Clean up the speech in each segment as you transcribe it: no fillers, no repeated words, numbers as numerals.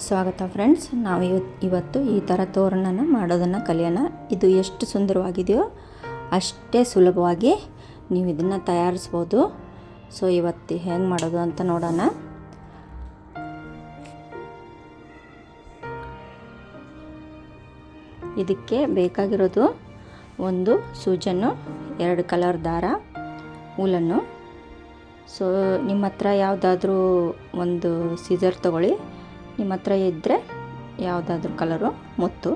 ಸ್ವಾಗತ ಫ್ರೆಂಡ್ಸ್. ನಾವು ಇವತ್ತು ಈ ಥರ ತೋರಣನ ಮಾಡೋದನ್ನು ಕಲಿಯೋಣ. ಇದು ಎಷ್ಟು ಸುಂದರವಾಗಿದೆಯೋ ಅಷ್ಟೇ ಸುಲಭವಾಗಿ ನೀವು ಇದನ್ನು ತಯಾರಿಸ್ಬೋದು. ಸೊ ಇವತ್ತು ಹೆಂಗೆ ಮಾಡೋದು ಅಂತ ನೋಡೋಣ. ಇದಕ್ಕೆ ಬೇಕಾಗಿರೋದು ಒಂದು ಸೂಜನ್ನು, 2 ಕಲರ್ ದಾರ, ಉಲನ್ನು. ಸೊ ನಿಮ್ಮ ಹತ್ರ ಯಾವುದಾದ್ರೂ ಒಂದು ಸೀಸರ್ ತೊಗೊಳ್ಳಿ. ನಿಮ್ಮ ಹತ್ರ ಇದ್ದರೆ ಯಾವುದಾದ್ರೂ ಕಲರು ಮುತ್ತು.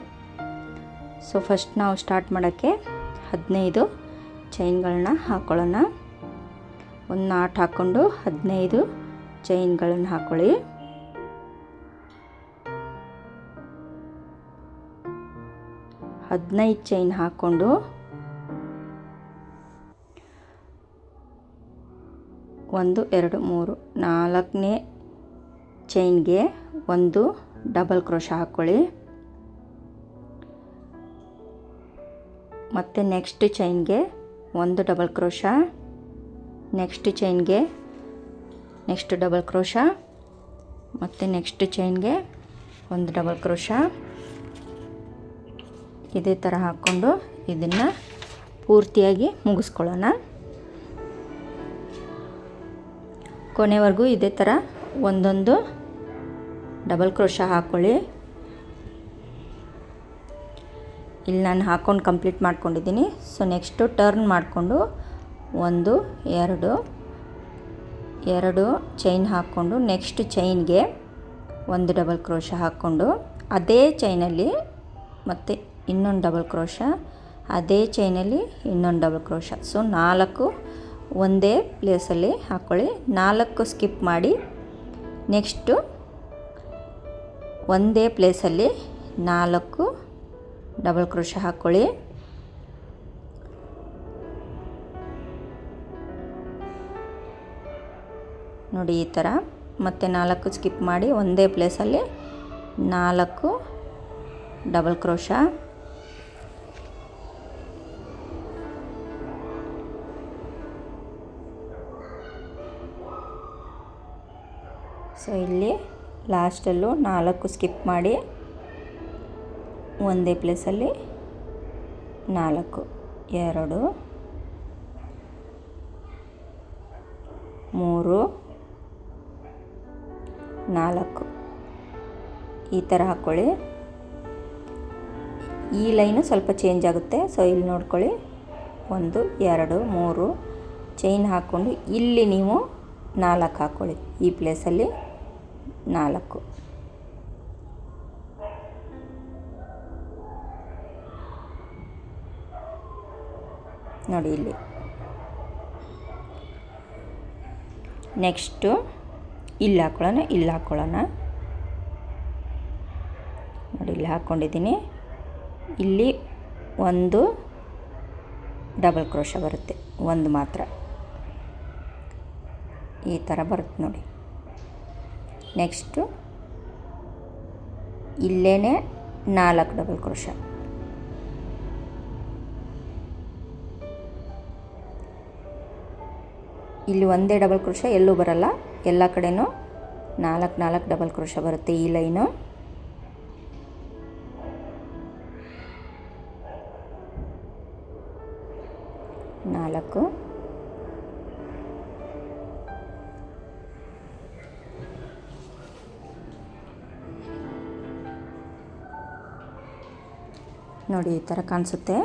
ಸೊ ಫಸ್ಟ್ ನಾವು ಸ್ಟಾರ್ಟ್ ಮಾಡೋಕ್ಕೆ 15 ಚೈನ್ಗಳನ್ನ ಹಾಕ್ಕೊಳ್ಳೋಣ. ಒಂದು ನಾಟ್ ಹಾಕ್ಕೊಂಡು 15 ಚೈನ್ಗಳನ್ನ ಹಾಕ್ಕೊಳ್ಳಿ. ಹದಿನೈದು ಚೈನ್ ಹಾಕ್ಕೊಂಡು 1 2 3 4ನೇ ಚೈನ್ಗೆ ಒಂದು ಡಬಲ್ ಕ್ರೋಶ ಹಾಕ್ಕೊಳ್ಳಿ. ಮತ್ತು ನೆಕ್ಸ್ಟ್ ಚೈನ್ಗೆ ಒಂದು ಡಬಲ್ ಕ್ರೋಶ, ನೆಕ್ಸ್ಟ್ ಚೈನ್ಗೆ ನೆಕ್ಸ್ಟ್ ಡಬಲ್ ಕ್ರೋಶ, ಮತ್ತು ನೆಕ್ಸ್ಟ್ ಚೈನ್ಗೆ ಒಂದು ಡಬಲ್ ಕ್ರೋಶ. ಇದೇ ಥರ ಹಾಕ್ಕೊಂಡು ಇದನ್ನು ಪೂರ್ತಿಯಾಗಿ ಮುಗಿಸ್ಕೊಳ್ಳೋಣ. ಕೊನೆವರೆಗೂ ಇದೇ ಥರ ಒಂದೊಂದು ಡಬಲ್ ಕ್ರೋಶ ಹಾಕ್ಕೊಳ್ಳಿ. ಇಲ್ಲಿ ನಾನು ಹಾಕ್ಕೊಂಡು ಕಂಪ್ಲೀಟ್ ಮಾಡ್ಕೊಂಡಿದ್ದೀನಿ. ಸೊ ನೆಕ್ಸ್ಟು ಟರ್ನ್ ಮಾಡಿಕೊಂಡು 1 2 ಚೈನ್ ಹಾಕ್ಕೊಂಡು ನೆಕ್ಸ್ಟ್ ಚೈನ್ಗೆ ಒಂದು ಡಬಲ್ ಕ್ರೋಶ ಹಾಕ್ಕೊಂಡು ಅದೇ ಚೈನಲ್ಲಿ ಮತ್ತು ಇನ್ನೊಂದು ಡಬಲ್ ಕ್ರೋಶ, ಅದೇ ಚೈನಲ್ಲಿ ಇನ್ನೊಂದು ಡಬಲ್ ಕ್ರೋಶ. ಸೊ 4 ಒಂದೇ ಪ್ಲೇಸಲ್ಲಿ ಹಾಕ್ಕೊಳ್ಳಿ. 4 ಸ್ಕಿಪ್ ಮಾಡಿ ನೆಕ್ಸ್ಟು ಒಂದೇ ಪ್ಲೇಸಲ್ಲಿ 4 ಡಬಲ್ ಕ್ರೋಶ ಹಾಕ್ಕೊಳ್ಳಿ. ನೋಡಿ ಈ ಥರ. ಮತ್ತು 4 ಸ್ಕಿಪ್ ಮಾಡಿ ಒಂದೇ ಪ್ಲೇಸಲ್ಲಿ 4 ಡಬಲ್ ಕ್ರೋಶ. ಸೊ ಇಲ್ಲಿ ಲಾಸ್ಟಲ್ಲೂ 4 ಸ್ಕಿಪ್ ಮಾಡಿ ಒಂದೇ ಪ್ಲೇಸಲ್ಲಿ 4 2 3 4 ಈ ಥರ ಹಾಕ್ಕೊಳ್ಳಿ. ಈ ಲೈನು ಸ್ವಲ್ಪ ಚೇಂಜ್ ಆಗುತ್ತೆ. ಸೊ ಇಲ್ಲಿ ನೋಡ್ಕೊಳ್ಳಿ, 1 2 3 ಚೈನ್ ಹಾಕ್ಕೊಂಡು ಇಲ್ಲಿ ನೀವು 4 ಹಾಕ್ಕೊಳ್ಳಿ. ಈ ಪ್ಲೇಸಲ್ಲಿ 4. ನೋಡಿ ಇಲ್ಲಿ. ನೆಕ್ಸ್ಟು ಇಲ್ಲಿ ಹಾಕ್ಕೊಳ್ಳೋಣ. ನೋಡಿ ಇಲ್ಲಿ ಹಾಕ್ಕೊಂಡಿದ್ದೀನಿ. ಇಲ್ಲಿ ಒಂದು ಡಬಲ್ ಕ್ರೋಶ ಬರುತ್ತೆ, ಒಂದು ಮಾತ್ರ. ಈ ಥರ ಬರುತ್ತೆ ನೋಡಿ. ನೆಕ್ಸ್ಟು ಇಲ್ಲೇ 4 ಡಬಲ್ ಕ್ರೋಶ. ಇಲ್ಲಿ ಒಂದೇ ಡಬಲ್ ಕ್ರೋಶ ಎಲ್ಲೂ ಬರಲ್ಲ, ಎಲ್ಲ ಕಡೆನೂ 4 ಡಬಲ್ ಕ್ರೋಶ ಬರುತ್ತೆ. ಈ ಲೈನು ನಾಲ್ಕು. ನೋಡಿ ಈ ಥರ ಕಾಣಿಸುತ್ತೆ.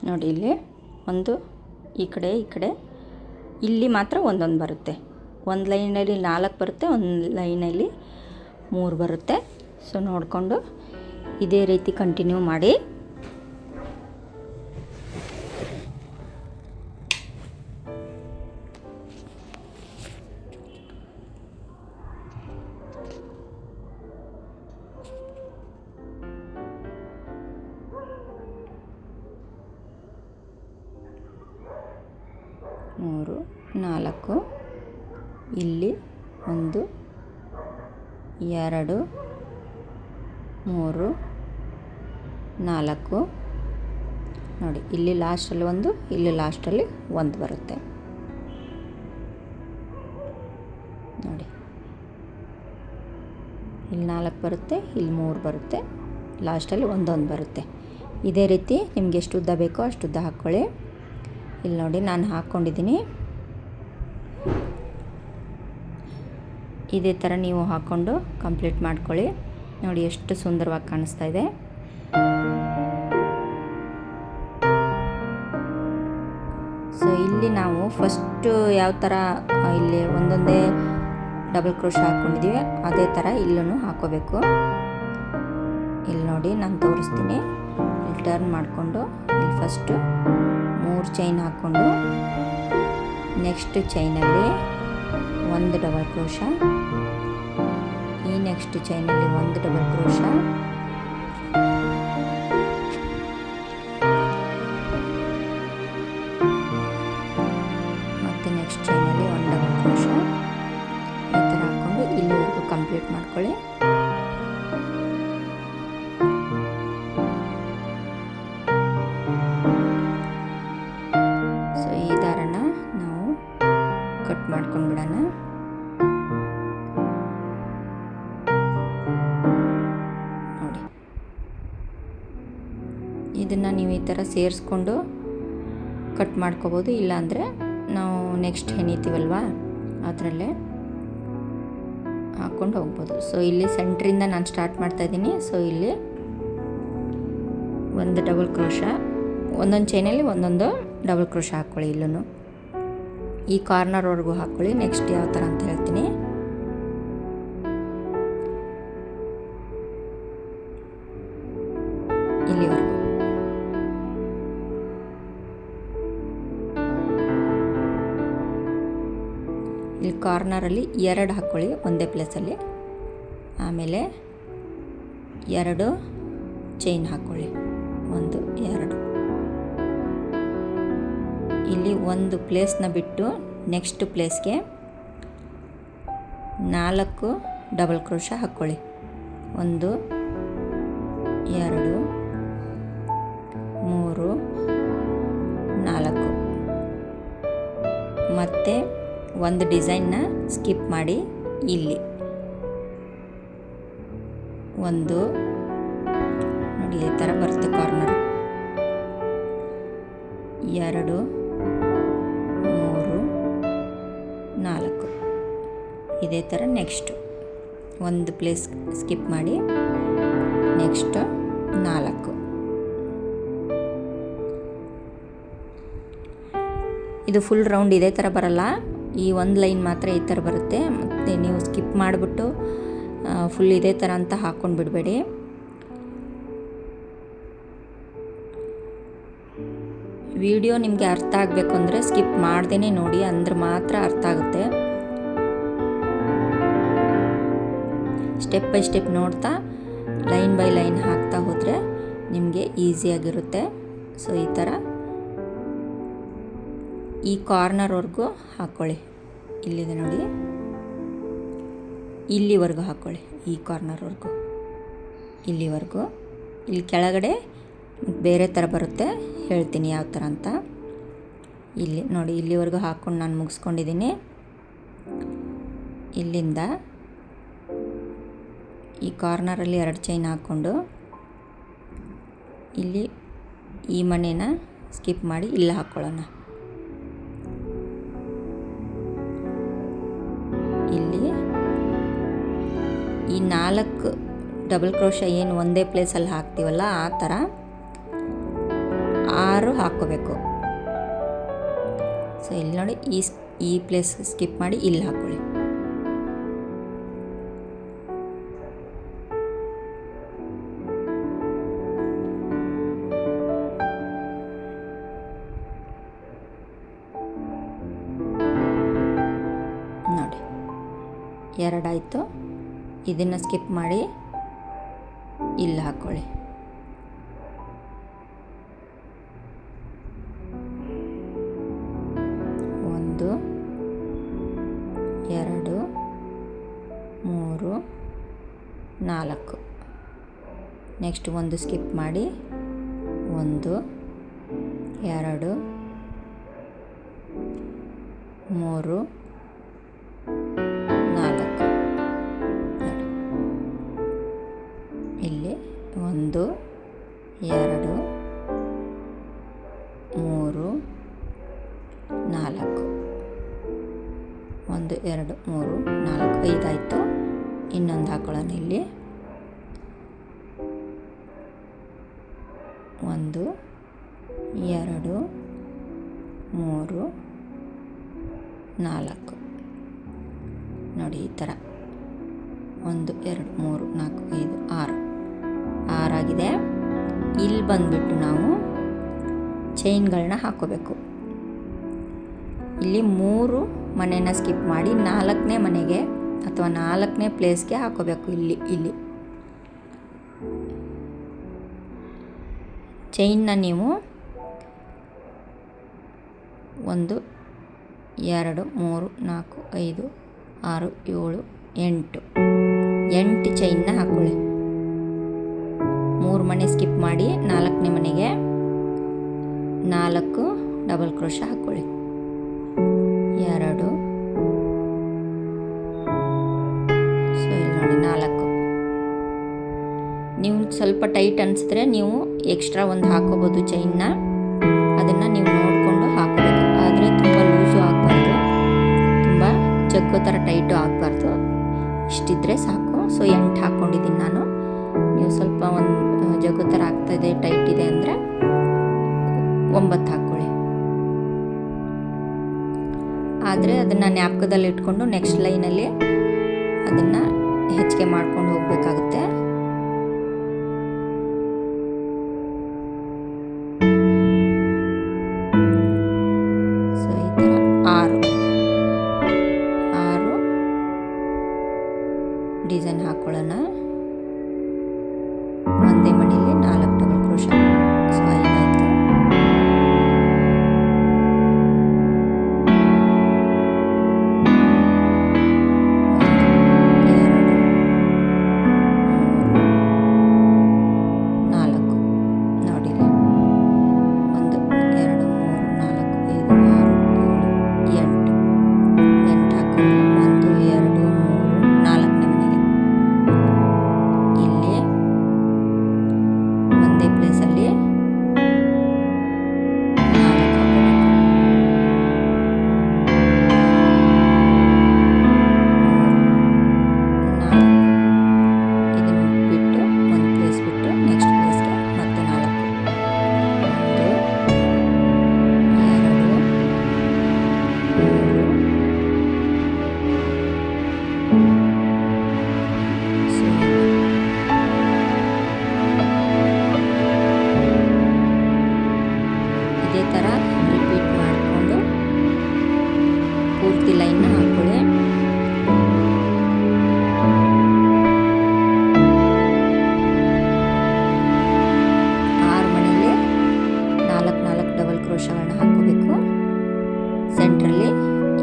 ನೋಡಿ ಇಲ್ಲಿ ಒಂದು ಈ ಕಡೆ ಇಲ್ಲಿ ಮಾತ್ರ ಒಂದೊಂದು ಬರುತ್ತೆ. ಒಂದು ಲೈನಲ್ಲಿ 4 ಬರುತ್ತೆ, ಒಂದು ಲೈನಲ್ಲಿ 3 ಬರುತ್ತೆ. ಸೊ ನೋಡಿಕೊಂಡು ಇದೇ ರೀತಿ ಕಂಟಿನ್ಯೂ ಮಾಡಿ. ಮೂರು 4 ಇಲ್ಲಿ 1 2 3 4 ನೋಡಿ, ಇಲ್ಲಿ ಲಾಸ್ಟಲ್ಲಿ ಒಂದು, ಇಲ್ಲಿ ಲಾಸ್ಟಲ್ಲಿ ಒಂದು ಬರುತ್ತೆ ನೋಡಿ. ಇಲ್ಲಿ 4 ಬರುತ್ತೆ, ಇಲ್ಲಿ 3 ಬರುತ್ತೆ, ಲಾಸ್ಟಲ್ಲಿ ಒಂದೊಂದು ಬರುತ್ತೆ. ಇದೇ ರೀತಿ ನಿಮ್ಗೆ ಎಷ್ಟು ಉದ್ದ ಬೇಕೋ ಅಷ್ಟು ಉದ್ದ ಹಾಕ್ಕೊಳ್ಳಿ. ಇಲ್ಲಿ ನೋಡಿ ನಾನು ಹಾಕ್ಕೊಂಡಿದ್ದೀನಿ. ಇದೇ ಥರ ನೀವು ಹಾಕ್ಕೊಂಡು ಕಂಪ್ಲೀಟ್ ಮಾಡ್ಕೊಳ್ಳಿ. ನೋಡಿ ಎಷ್ಟು ಸುಂದರವಾಗಿ ಕಾಣಿಸ್ತಾ ಇದೆ. ಸೊ ಇಲ್ಲಿ ನಾವು ಫಸ್ಟು ಯಾವ ಥರ ಇಲ್ಲಿ ಒಂದೊಂದೇ ಡಬಲ್ ಕ್ರೋಶ ಹಾಕ್ಕೊಂಡಿದ್ದೀವಿ ಅದೇ ಥರ ಇಲ್ಲೂ ಹಾಕ್ಕೋಬೇಕು. ಇಲ್ಲಿ ನೋಡಿ ನಾನು ತೋರಿಸ್ತೀನಿ. ಇಲ್ಲಿ ಟರ್ನ್ ಮಾಡಿಕೊಂಡು ಇಲ್ಲಿ ಫಸ್ಟು 3 ಚೈನ್ ಹಾಕ್ಕೊಂಡು ನೆಕ್ಸ್ಟ್ ಚೈನಲ್ಲಿ 1 ಡಬಲ್ ಕ್ರೋಶ, ಈ ನೆಕ್ಸ್ಟ್ ಚೈನಲ್ಲಿ 1 ಡಬಲ್ ಕ್ರೋಶ, ಮತ್ತು ನೆಕ್ಸ್ಟ್ ಚೈನಲ್ಲಿ 1 ಡಬಲ್ ಕ್ರೋಶ, ಈ ಥರ ಹಾಕ್ಕೊಂಡು ಇಲ್ಲಿವರೆಗೂ ಕಂಪ್ಲೀಟ್ ಮಾಡ್ಕೊಳ್ಳಿ. ಸೊ ಈ ದಾರನ ನಾವು ಕಟ್ ಮಾಡ್ಕೊಂಡು ಬಿಡೋಣ. ನೋಡಿ, ಇದನ್ನು ನೀವು ಈ ಥರ ಸೇರಿಸ್ಕೊಂಡು ಕಟ್ ಮಾಡ್ಕೋಬೋದು. ಇಲ್ಲಾಂದರೆ ನಾವು ನೆಕ್ಸ್ಟ್ ಹೆಣಿತೀವಲ್ವ ಅದರಲ್ಲೇ ಹಾಕ್ಕೊಂಡು ಹೋಗ್ಬೋದು. ಸೊ ಇಲ್ಲಿ ಸೆಂಟ್ರಿಂದ ನಾನು ಸ್ಟಾರ್ಟ್ ಮಾಡ್ತಾಯಿದ್ದೀನಿ. ಸೊ ಇಲ್ಲಿ 1 ಡಬಲ್ ಕ್ರೋಶ, ಒಂದೊಂದು ಚೈನಲ್ಲಿ ಒಂದೊಂದು ಡಬಲ್ ಕ್ರೋಶ ಹಾಕ್ಕೊಳ್ಳಿ. ಇಲ್ಲೂ ಈ ಕಾರ್ನರ್ವರೆಗೂ ಹಾಕ್ಕೊಳ್ಳಿ. ನೆಕ್ಸ್ಟ್ ಯಾವ ಥರ ಅಂತ ಹೇಳ್ತೀನಿ. ಇಲ್ಲಿವರೆಗೂ ಇಲ್ಲಿ ಕಾರ್ನರಲ್ಲಿ 2 ಹಾಕ್ಕೊಳ್ಳಿ ಒಂದೇ ಪ್ಲೇಸಲ್ಲಿ. ಆಮೇಲೆ 2 ಚೈನ್ ಹಾಕ್ಕೊಳ್ಳಿ, 1 2. ಇಲ್ಲಿ ಒಂದು ಪ್ಲೇಸ್ನ ಬಿಟ್ಟು ನೆಕ್ಸ್ಟ್ ಪ್ಲೇಸ್ಗೆ 4 ಡಬಲ್ ಕ್ರೋಶ ಹಾಕ್ಕೊಳ್ಳಿ. 1 2 3 4. ಮತ್ತು ಒಂದು ಡಿಸೈನ್ನ ಸ್ಕಿಪ್ ಮಾಡಿ ಇಲ್ಲಿ 1 ನೋಡಿ ಈ ಥರ ಬರುತ್ತೆ ಕಾರ್ನರ್. 2 3 4 ಇದೇ ಥರ ನೆಕ್ಸ್ಟ್ ಒಂದು ಪ್ಲೇಸ್ ಸ್ಕಿಪ್ ಮಾಡಿ ನೆಕ್ಸ್ಟ್ 4. ಇದು ಫುಲ್ ರೌಂಡ್ ಇದೇ ಥರ ಬರಲ್ಲ, ಈ ಒಂದು ಲೈನ್ ಮಾತ್ರ ಈ ಥರ ಬರುತ್ತೆ. ಮತ್ತು ನೀವು ಸ್ಕಿಪ್ ಮಾಡಿಬಿಟ್ಟು ಫುಲ್ ಇದೇ ಥರ ಅಂತ ಹಾಕ್ಕೊಂಡು ಬಿಡಬೇಡಿ. ವಿಡಿಯೋ ನಿಮಗೆ ಅರ್ಥ ಆಗಬೇಕು ಅಂದರೆ ಸ್ಕಿಪ್ ಮಾಡ್ದೇ ನೋಡಿ, ಅಂದ್ರೆ ಮಾತ್ರ ಅರ್ಥ ಆಗುತ್ತೆ. ಸ್ಟೆಪ್ ಬೈ ಸ್ಟೆಪ್ ನೋಡ್ತಾ ಲೈನ್ ಬೈ ಲೈನ್ ಹಾಕ್ತಾ ಹೋದರೆ ನಿಮಗೆ ಈಸಿಯಾಗಿರುತ್ತೆ. ಸೊ ಈ ಥರ ಈ ಕಾರ್ನರ್ವರೆಗೂ ಹಾಕ್ಕೊಳ್ಳಿ. ಇಲ್ಲಿದೆ ನೋಡಿ, ಇಲ್ಲಿವರೆಗೂ ಹಾಕ್ಕೊಳ್ಳಿ. ಈ ಕಾರ್ನರ್ವರೆಗೂ ಇಲ್ಲಿವರೆಗೂ. ಇಲ್ಲಿ ಕೆಳಗಡೆ ಬೇರೆ ಥರ ಬರುತ್ತೆ, ಹೇಳ್ತೀನಿ ಯಾವ ಥರ ಅಂತ. ಇಲ್ಲಿ ನೋಡಿ, ಇಲ್ಲಿವರೆಗೂ ಹಾಕ್ಕೊಂಡು ನಾನು ಮುಗಿಸ್ಕೊಂಡಿದ್ದೀನಿ. ಇಲ್ಲಿಂದ ಈ ಕಾರ್ನರಲ್ಲಿ 2 ಚೈನ್ ಹಾಕ್ಕೊಂಡು ಇಲ್ಲಿ ಈ ಮಣೆನ ಸ್ಕಿಪ್ ಮಾಡಿ ಇಲ್ಲಿ ಹಾಕ್ಕೊಳ್ಳೋಣ. ಇಲ್ಲಿ ಈ 4 ಡಬಲ್ ಕ್ರೋಶ ಏನು ಒಂದೇ ಪ್ಲೇಸಲ್ಲಿ ಹಾಕ್ತೀವಲ್ಲ ಆ ಥರ 6 ಹಾಕ್ಕೋಬೇಕು. ಸೊ ಇಲ್ಲಿ ನೋಡಿ, ಈ ಪ್ಲೇಸ್ ಸ್ಕಿಪ್ ಮಾಡಿ ಇಲ್ಲಿ ಹಾಕ್ಕೊಳ್ಳಿ. ನೋಡಿ 2 ಆಯಿತು. ಇದನ್ನು ಸ್ಕಿಪ್ ಮಾಡಿ ಇಲ್ಲಿ ಹಾಕ್ಕೊಳ್ಳಿ. ಒಂದು 2 3 4. ನೆಕ್ಸ್ಟ್ ಒಂದು ಸ್ಕಿಪ್ ಮಾಡಿ 1 2 3 4. ಇಲ್ಲಿ 1 2 3 4. 1 2 3 4 5 ಆಯಿತು. ಇನ್ನೊಂದು ಹಾಕೊಳ್ಳೋಣ. ಇಲ್ಲಿ 1 2 3 4 ನೋಡಿ ಈ ಥರ 1 2 3 4 5 6 ಆಗಿದೆ. ಇಲ್ಲಿ ಬಂದುಬಿಟ್ಟು ನಾವು ಚೈನ್ಗಳನ್ನ ಹಾಕೋಬೇಕು. ಇಲ್ಲಿ 3 ಮನೆನ ಸ್ಕಿಪ್ ಮಾಡಿ 4ನೇ ಮನೆಗೆ ಅಥವಾ 4ನೇ ಪ್ಲೇಸ್ಗೆ ಹಾಕೋಬೇಕು. ಇಲ್ಲಿ ಚೈನ್ನ ನೀವು 1 2 3 4 5 6 7 8 ಚೈನ್ನ ಹಾಕೊಳ್ಳಿ. 3 ಮನೆ ಸ್ಕಿಪ್ ಮಾಡಿ 4ನೇ ಮನೆಗೆ 4 ಡಬಲ್ ಕ್ರೋಶ ಹಾಕ್ಕೊಳ್ಳಿ. 2 ಸೊ ಇಲ್ಲಿ ನೋಡಿ 4. ನೀವು ಸ್ವಲ್ಪ ಟೈಟ್ ಅನಿಸಿದ್ರೆ ನೀವು ಎಕ್ಸ್ಟ್ರಾ ಒಂದು ಹಾಕೋಬೋದು ಚೈನ್ನ. ಅದನ್ನು ನೀವು ನೋಡಿಕೊಂಡು ಹಾಕೋಬೇಕು. ಆದರೆ ತುಂಬ ಲೂಸು ಆಗಬಾರ್ದು, ತುಂಬ ಜಗ್ಗೋ ಥರ ಟೈಟು ಆಗಬಾರ್ದು. ಇಷ್ಟಿದ್ರೆ ಸಾಕು. ಸೊ 8 ಹಾಕ್ಕೊಂಡಿದ್ದೀನಿ ನಾನು. ನೀವು ಸ್ವಲ್ಪ ಒಂದು ಜಗ್ಗೋ ಥರ ಆಗ್ತಾಯಿದೆ, ಟೈಟ್ ಇದೆ ಅಂದರೆ 9 ಹಾಕ್ಕೊಳ್ಳಿ. ಆದರೆ ಅದನ್ನು ಜ್ಞಾಪಕದಲ್ಲಿ ಇಟ್ಕೊಂಡು ನೆಕ್ಸ್ಟ್ ಲೈನಲ್ಲಿ ಅದನ್ನು ಹೆಚ್ಚಿಗೆ ಮಾಡ್ಕೊಂಡು ಹೋಗಬೇಕಾಗುತ್ತೆ. ಸೊ ಈ ಥರ 6 ಡಿಸೈನ್ ಹಾಕ್ಕೊಳ್ಳೋಣ. ಒಂದೇ ಮನೆಯಲ್ಲಿ 4 ಡಬಲ್ ಕ್ರೋಶ. ಸೊ 5 ಆಯಿತು.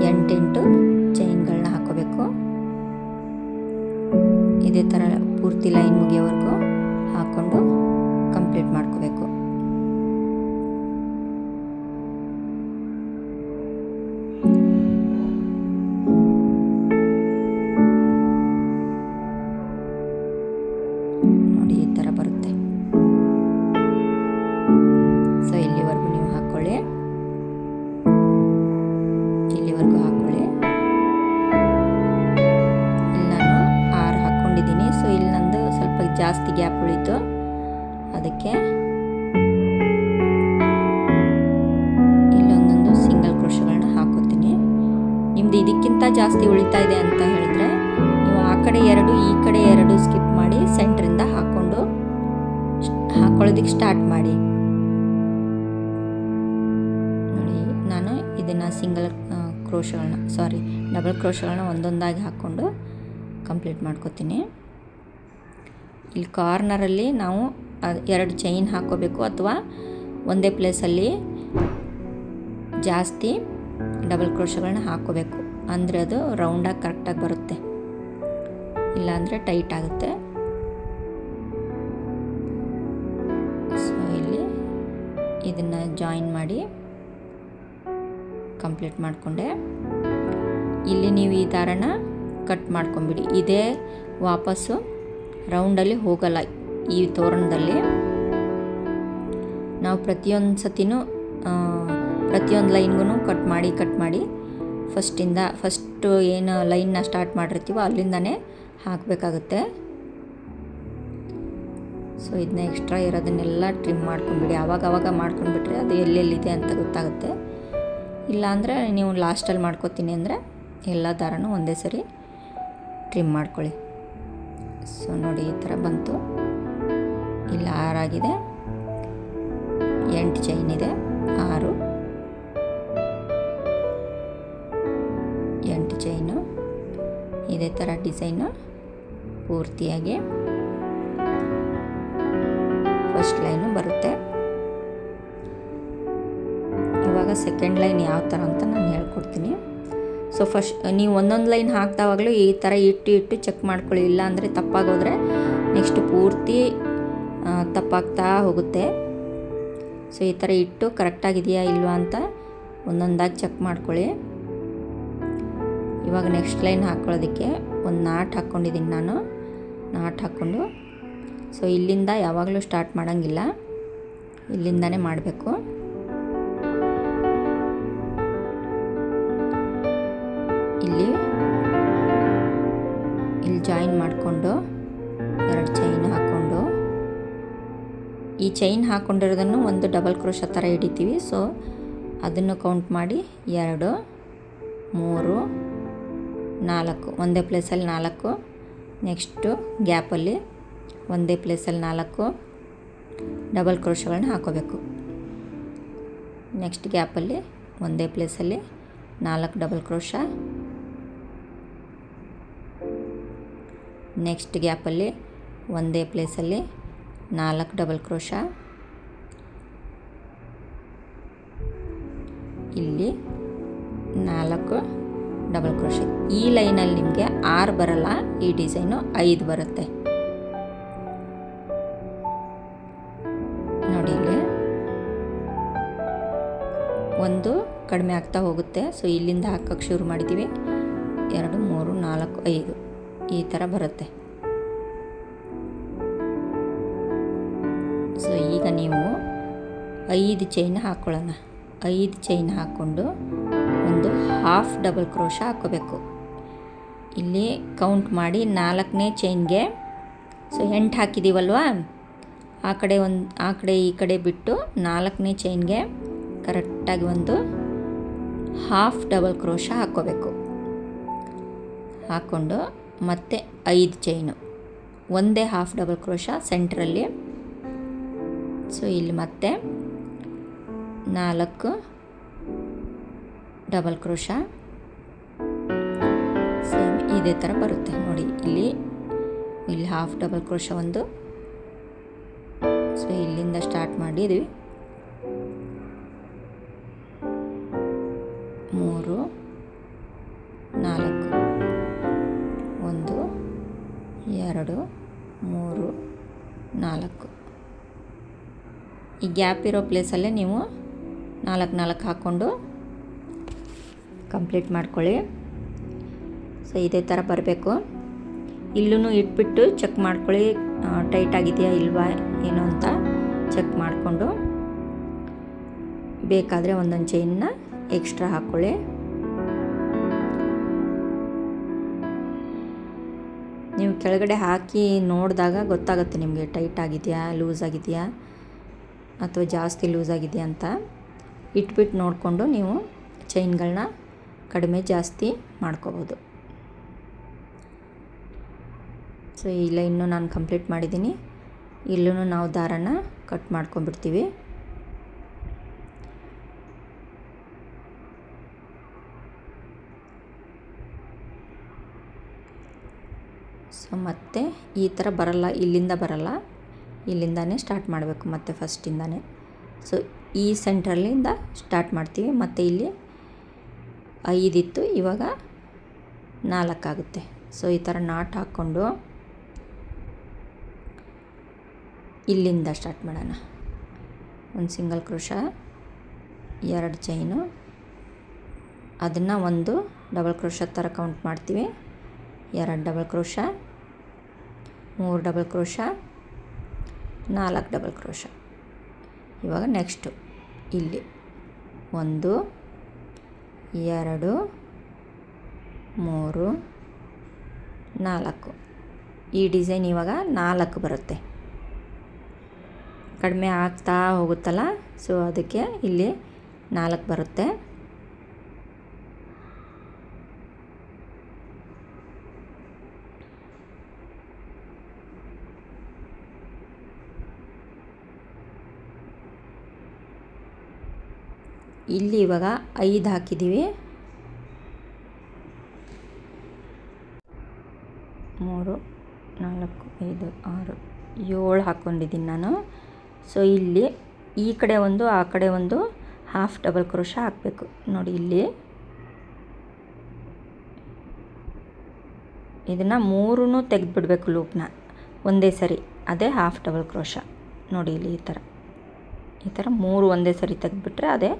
8 ಚೈನ್ಗಳನ್ನ ಹಾಕೋಬೇಕು. ಇದೇ ಥರ ಪೂರ್ತಿ ಲೈನ್ ಮುಗಿಯೋವರೆಗೂ ಹಾಕ್ಕೊಂಡು ಕಂಪ್ಲೀಟ್ ಮಾಡ್ಕೋಬೇಕು. ನೋಡಿ ಈ ಥರ ಬರುತ್ತೆ. ಸೊ ಇಲ್ಲಿವರೆಗೂ ನೀವು ಹಾಕ್ಕೊಳ್ಳಿ, ಇಲ್ಲಿವರೆಗೂ ಹಾಕ್ಕೊಳ್ಳಿ. ಇಲ್ಲಿ ನಾನು 6 ಹಾಕ್ಕೊಂಡಿದ್ದೀನಿ. ಸೊ ಇಲ್ಲಿ ನಂದು ಸ್ವಲ್ಪ ಜಾಸ್ತಿ ಗ್ಯಾಪ್ ಉಳಿತು, ಅದಕ್ಕೆ ಇಲ್ಲೊಂದೊಂದು ಸಿಂಗಲ್ ಕ್ರೋಶಗಳನ್ನ ಹಾಕೋತೀನಿ. ನಿಮ್ದು ಇದಕ್ಕಿಂತ ಜಾಸ್ತಿ ಉಳಿತಾ ಇದೆ ಅಂತ ಹೇಳಿದ್ರೆ ನೀವು ಆ ಕಡೆ 2 ಈ ಕಡೆ 2 ಸ್ಕಿಪ್ ಮಾಡಿ ಸೆಂಟ್ರಿಂದ ಹಾಕೊಳ್ಳೋದಕ್ಕೆ ಸ್ಟಾರ್ಟ್ ಮಾಡಿ. ನೋಡಿ ನಾನು ಇದನ್ನು ಸಿಂಗಲ್ ಕ್ರೋಶಗಳನ್ನ ಡಬಲ್ ಕ್ರೋಶಗಳನ್ನ ಒಂದೊಂದಾಗಿ ಹಾಕ್ಕೊಂಡು ಕಂಪ್ಲೀಟ್ ಮಾಡ್ಕೋತೀನಿ. ಇಲ್ಲಿ ಕಾರ್ನರಲ್ಲಿ ನಾವು 2 ಚೈನ್ ಹಾಕ್ಕೋಬೇಕು, ಅಥವಾ ಒಂದೇ ಪ್ಲೇಸಲ್ಲಿ ಜಾಸ್ತಿ ಡಬಲ್ ಕ್ರೋಶಗಳನ್ನ ಹಾಕ್ಕೋಬೇಕು. ಅಂದರೆ ಅದು ರೌಂಡಾಗಿ ಕರೆಕ್ಟಾಗಿ ಬರುತ್ತೆ, ಇಲ್ಲಾಂದರೆ ಟೈಟ್ ಆಗುತ್ತೆ. ಇದನ್ನು ಜಾಯಿನ್ ಮಾಡಿ ಕಂಪ್ಲೀಟ್ ಮಾಡಿಕೊಂಡೆ. ಇಲ್ಲಿ ನೀವು ಈ ದಾರನ ಕಟ್ ಮಾಡ್ಕೊಂಬಿಡಿ. ಇದೇ ವಾಪಸ್ಸು ರೌಂಡಲ್ಲಿ ಹೋಗಲ್ಲ. ಈ ತೋರಣದಲ್ಲಿ ನಾವು ಪ್ರತಿಯೊಂದು ಸತಿನೂ ಪ್ರತಿಯೊಂದು ಲೈನ್ಗೂ ಕಟ್ ಮಾಡಿ ಫಸ್ಟು ಏನು ಲೈನ್ನ ಸ್ಟಾರ್ಟ್ ಮಾಡಿರ್ತೀವೋ ಅಲ್ಲಿಂದನೇ ಹಾಕಬೇಕಾಗುತ್ತೆ. ಸೊ ಇದನ್ನ ಎಕ್ಸ್ಟ್ರಾ ಇರೋದನ್ನೆಲ್ಲ ಟ್ರಿಮ್ ಮಾಡ್ಕೊಂಬಿಡಿ. ಆವಾಗ ಮಾಡ್ಕೊಂಡ್ಬಿಟ್ರೆ ಅದು ಎಲ್ಲೆಲ್ಲಿದೆ ಅಂತ ಗೊತ್ತಾಗುತ್ತೆ. ಇಲ್ಲಾಂದರೆ ನೀವು ಲಾಸ್ಟಲ್ಲಿ ಮಾಡ್ಕೋತೀನಿ ಅಂದರೆ ಎಲ್ಲ ದಾರನೂ ಒಂದೇ ಸರಿ ಟ್ರಿಮ್ ಮಾಡ್ಕೊಳ್ಳಿ. ಸೊ ನೋಡಿ ಈ ಥರ ಬಂತು. ಇಲ್ಲಿ 6 ಆಗಿದೆ, 8 ಚೈನ್ ಇದೆ, 6 8 ಚೈನು. ಇದೇ ಥರ ಡಿಸೈನು ಪೂರ್ತಿಯಾಗಿ ಫಸ್ಟ್ ಲೈನು ಬರುತ್ತೆ. ಇವಾಗ ಸೆಕೆಂಡ್ ಲೈನ್ ಯಾವ ಥರ ಅಂತ ನಾನು ಹೇಳ್ಕೊಡ್ತೀನಿ. ಸೊ ಫಸ್ಟ್ ನೀವು ಒಂದೊಂದು ಲೈನ್ ಹಾಕ್ತಾವಾಗಲೂ ಈ ಥರ ಇಟ್ಟು ಚೆಕ್ ಮಾಡ್ಕೊಳ್ಳಿ. ಇಲ್ಲ ಅಂದರೆ ತಪ್ಪಾಗೋದ್ರೆ ನೆಕ್ಸ್ಟ್ ಪೂರ್ತಿ ತಪ್ಪಾಗ್ತಾ ಹೋಗುತ್ತೆ. ಸೊ ಈ ಥರ ಇಟ್ಟು ಕರೆಕ್ಟಾಗಿದೆಯಾ ಇಲ್ವಾ ಅಂತ ಒಂದೊಂದಾಗಿ ಚೆಕ್ ಮಾಡ್ಕೊಳ್ಳಿ. ಇವಾಗ ನೆಕ್ಸ್ಟ್ ಲೈನ್ ಹಾಕ್ಕೊಳ್ಳೋದಕ್ಕೆ ಒಂದು ನಾಟ್ ಹಾಕ್ಕೊಂಡಿದ್ದೀನಿ ನಾನು. ನಾಟ್ ಹಾಕ್ಕೊಂಡು ಸೊ ಇಲ್ಲಿಂದ ಯಾವಾಗಲೂ ಸ್ಟಾರ್ಟ್ ಮಾಡೋಂಗಿಲ್ಲ, ಇಲ್ಲಿಂದನೇ ಮಾಡಬೇಕು. ಇಲ್ಲಿ ಜಾಯಿನ್ ಮಾಡಿಕೊಂಡು 2 ಚೈನ್ ಹಾಕ್ಕೊಂಡು ಈ ಚೈನ್ ಹಾಕ್ಕೊಂಡಿರೋದನ್ನು ಒಂದು ಡಬಲ್ ಕ್ರೋಶ ಥರ ಹಿಡಿತೀವಿ. ಸೊ ಅದನ್ನು ಕೌಂಟ್ ಮಾಡಿ 2 3 4 ಒಂದೇ ಪ್ಲೇಸಲ್ಲಿ 4, ನೆಕ್ಸ್ಟು ಗ್ಯಾಪಲ್ಲಿ ಒಂದೇ ಪ್ಲೇಸಲ್ಲಿ 4 ಡಬಲ್ ಕ್ರೋಶಗಳನ್ನ ಹಾಕೋಬೇಕು. ನೆಕ್ಸ್ಟ್ ಗ್ಯಾಪಲ್ಲಿ ಒಂದೇ ಪ್ಲೇಸಲ್ಲಿ 4 ಡಬಲ್ ಕ್ರೋಶ, ನೆಕ್ಸ್ಟ್ ಗ್ಯಾಪಲ್ಲಿ ಒಂದೇ ಪ್ಲೇಸಲ್ಲಿ 4 ಡಬಲ್ ಕ್ರೋಶ, ಇಲ್ಲಿ 4 ಡಬಲ್ ಕ್ರೋಶ. ಈ ಲೈನಲ್ಲಿ ನಿಮಗೆ 6 ಬರಲ್ಲ, ಈ ಡಿಸೈನು 5 ಬರುತ್ತೆ. ನೋಡಿ ಇಲ್ಲಿ ಒಂದು ಕಡಿಮೆ ಆಗ್ತಾ ಹೋಗುತ್ತೆ. ಸೊ ಇಲ್ಲಿಂದ ಹಾಕೋಕ್ಕೆ ಶುರು ಮಾಡಿದ್ದೀವಿ. 2 3 4 5 ಈ ಥರ ಬರುತ್ತೆ. ಸೊ ಈಗ ನೀವು 5 ಚೈನ್ ಹಾಕ್ಕೊಳ್ಳೋಣ. 5 ಚೈನ್ ಹಾಕ್ಕೊಂಡು ಒಂದು ಹಾಫ್ ಡಬಲ್ ಕ್ರೋಶ ಹಾಕ್ಕೋಬೇಕು. ಇಲ್ಲಿ ಕೌಂಟ್ ಮಾಡಿ 4ನೇ ಚೈನ್ಗೆ ಸೊ 8 ಹಾಕಿದ್ದೀವಲ್ವ, ಆ ಕಡೆ ಈ ಕಡೆ ಬಿಟ್ಟು 4ನೇ ಚೈನ್ಗೆ ಕರೆಕ್ಟಾಗಿ ಒಂದು ಹಾಫ್ ಡಬಲ್ ಕ್ರೋಶ ಹಾಕ್ಕೋಬೇಕು. ಹಾಕ್ಕೊಂಡು ಮತ್ತೆ 5 ಚೈನು, ಒಂದೇ ಹಾಫ್ ಡಬಲ್ ಕ್ರೋಶ ಸೆಂಟ್ರಲ್ಲಿ. ಸೊ ಇಲ್ಲಿ ಮತ್ತೆ 4 ಡಬಲ್ ಕ್ರೋಶ ಸೇಮ್ ಇದೇ ಥರ ಬರುತ್ತೆ. ನೋಡಿ ಇಲ್ಲಿ ಹಾಫ್ ಡಬಲ್ ಕ್ರೋಶ ಒಂದು. ಸೊ ಇಲ್ಲಿಂದ ಸ್ಟಾರ್ಟ್ ಮಾಡಿದ್ವಿ. 3 4 1 2 3 4 ಈ ಗ್ಯಾಪ್ ಇರೋ ಪ್ಲೇಸಲ್ಲೇ ನೀವು 4 ಹಾಕ್ಕೊಂಡು ಕಂಪ್ಲೀಟ್ ಮಾಡ್ಕೊಳ್ಳಿ. ಸೊ ಇದೇ ಥರ ಬರಬೇಕು. ಇಲ್ಲೂ ಇಟ್ಬಿಟ್ಟು ಚೆಕ್ ಮಾಡ್ಕೊಳ್ಳಿ ಟೈಟ್ ಆಗಿದೆಯಾ ಇಲ್ವಾ ಏನು ಅಂತ ಚೆಕ್ ಮಾಡಿಕೊಂಡು ಬೇಕಾದರೆ ಒಂದೊಂದು ಚೈನ್ನ ಎಕ್ಸ್ಟ್ರಾ ಹಾಕ್ಕೊಳ್ಳಿ. ನೀವು ಕೆಳಗಡೆ ಹಾಕಿ ನೋಡಿದಾಗ ಗೊತ್ತಾಗುತ್ತೆ ನಿಮಗೆ ಟೈಟ್ ಆಗಿದೆಯಾ, ಲೂಸ್ ಆಗಿದೆಯಾ ಅಥವಾ ಜಾಸ್ತಿ ಲೂಸ್ ಆಗಿದೆಯಾ ಅಂತ. ಇಟ್ಬಿಟ್ಟು ನೋಡಿಕೊಂಡು ನೀವು ಚೈನ್ಗಳನ್ನ ಕಡಿಮೆ ಜಾಸ್ತಿ ಮಾಡ್ಕೋಬೋದು. ಸೊ ಈ ಲೈನ್ನು ನಾನು ಕಂಪ್ಲೀಟ್ ಮಾಡಿದ್ದೀನಿ. ಇಲ್ಲೂ ನಾವು ದಾರನ ಕಟ್ ಮಾಡ್ಕೊಂಡ್ಬಿಡ್ತೀವಿ. ಸೊ ಮತ್ತೆ ಈ ಥರ ಬರಲ್ಲ, ಇಲ್ಲಿಂದ ಬರಲ್ಲ, ಇಲ್ಲಿಂದನೇ ಸ್ಟಾರ್ಟ್ ಮಾಡಬೇಕು ಮತ್ತೆ ಫಸ್ಟಿಂದನೇ. ಸೊ ಈ ಸೆಂಟ್ರಲ್ಲಿಂದ ಸ್ಟಾರ್ಟ್ ಮಾಡ್ತೀವಿ. ಮತ್ತು ಇಲ್ಲಿ 5 ಇತ್ತು, ಇವಾಗ 4 ಆಗುತ್ತೆ. ಸೊ ಈ ಥರ ನಾಟ್ ಹಾಕ್ಕೊಂಡು ಇಲ್ಲಿಂದ ಸ್ಟಾರ್ಟ್ ಮಾಡೋಣ. ಒಂದು ಸಿಂಗಲ್ ಕ್ರೋಶ, 2 ಚೈನು, ಅದನ್ನು ಒಂದು ಡಬಲ್ ಕ್ರೋಶ ಥರ ಕೌಂಟ್ ಮಾಡ್ತೀವಿ, 2 double crochet, 3 double crochet, 4 double crochet. ಇವಾಗ ನೆಕ್ಸ್ಟು ಇಲ್ಲಿ 1 2 3 4, ಈ ಡಿಸೈನ್ ಇವಾಗ 4 ಬರುತ್ತೆ. ಕಡಿಮೆ ಆಗ್ತಾ ಹೋಗುತ್ತಲ್ಲ, ಸೊ ಅದಕ್ಕೆ ಇಲ್ಲಿ 4 ಬರುತ್ತೆ. ಇಲ್ಲಿ ಇವಾಗ 5 ಹಾಕಿದ್ದೀವಿ, 3 4 5 6 7 ಹಾಕ್ಕೊಂಡಿದ್ದೀನಿ ನಾನು. ಸೊ ಇಲ್ಲಿ ಈ ಕಡೆ ಒಂದು ಆ ಕಡೆ ಒಂದು ಹಾಫ್ ಡಬಲ್ ಕ್ರೋಶ ಹಾಕಬೇಕು. ನೋಡಿ ಇಲ್ಲಿ ಇದನ್ನು 3 ತೆಗೆದುಬಿಡ್ಬೇಕು ಲೂಪ್ನ ಒಂದೇ ಸರಿ, ಅದೇ ಹಾಫ್ ಡಬಲ್ ಕ್ರೋಶ. ನೋಡಿ ಇಲ್ಲಿ ಈ ಥರ 3 ಒಂದೇ ಸರಿ ತೆಗೆದುಬಿಟ್ರೆ ಅದೇ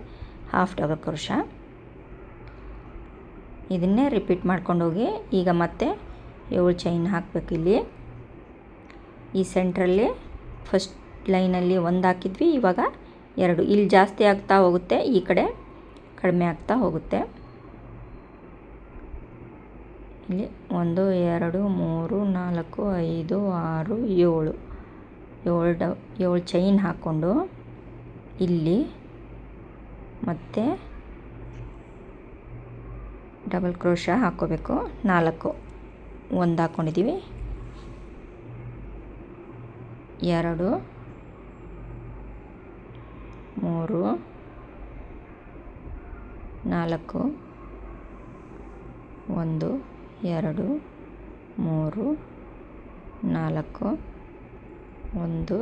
ಹಾಫ್ ಡಬಲ್ ಕ್ರೋಶ. ಇದನ್ನೇ ರಿಪೀಟ್ ಮಾಡ್ಕೊಂಡು ಹೋಗಿ. ಈಗ ಮತ್ತೆ 7 ಚೈನ್ ಹಾಕಬೇಕು. ಇಲ್ಲಿ ಈ ಸೆಂಟ್ರಲ್ಲಿ ಫಸ್ಟ್ ಲೈನಲ್ಲಿ 1 ಹಾಕಿದ್ವಿ, ಇವಾಗ 2. ಇಲ್ಲಿ ಜಾಸ್ತಿ ಆಗ್ತಾ ಹೋಗುತ್ತೆ, ಈ ಕಡೆ ಕಡಿಮೆ ಆಗ್ತಾ ಹೋಗುತ್ತೆ. ಇಲ್ಲಿ 1 2 3 4 5 6 7 ಚೈನ್ ಹಾಕ್ಕೊಂಡು ಇಲ್ಲಿ ಮತ್ತೆ ಡಬಲ್ ಕ್ರೋಶ ಹಾಕ್ಕೋಬೇಕು. 4 1 ಹಾಕ್ಕೊಂಡಿದ್ದೀವಿ, 2 3 4 1 2 3 4 1 2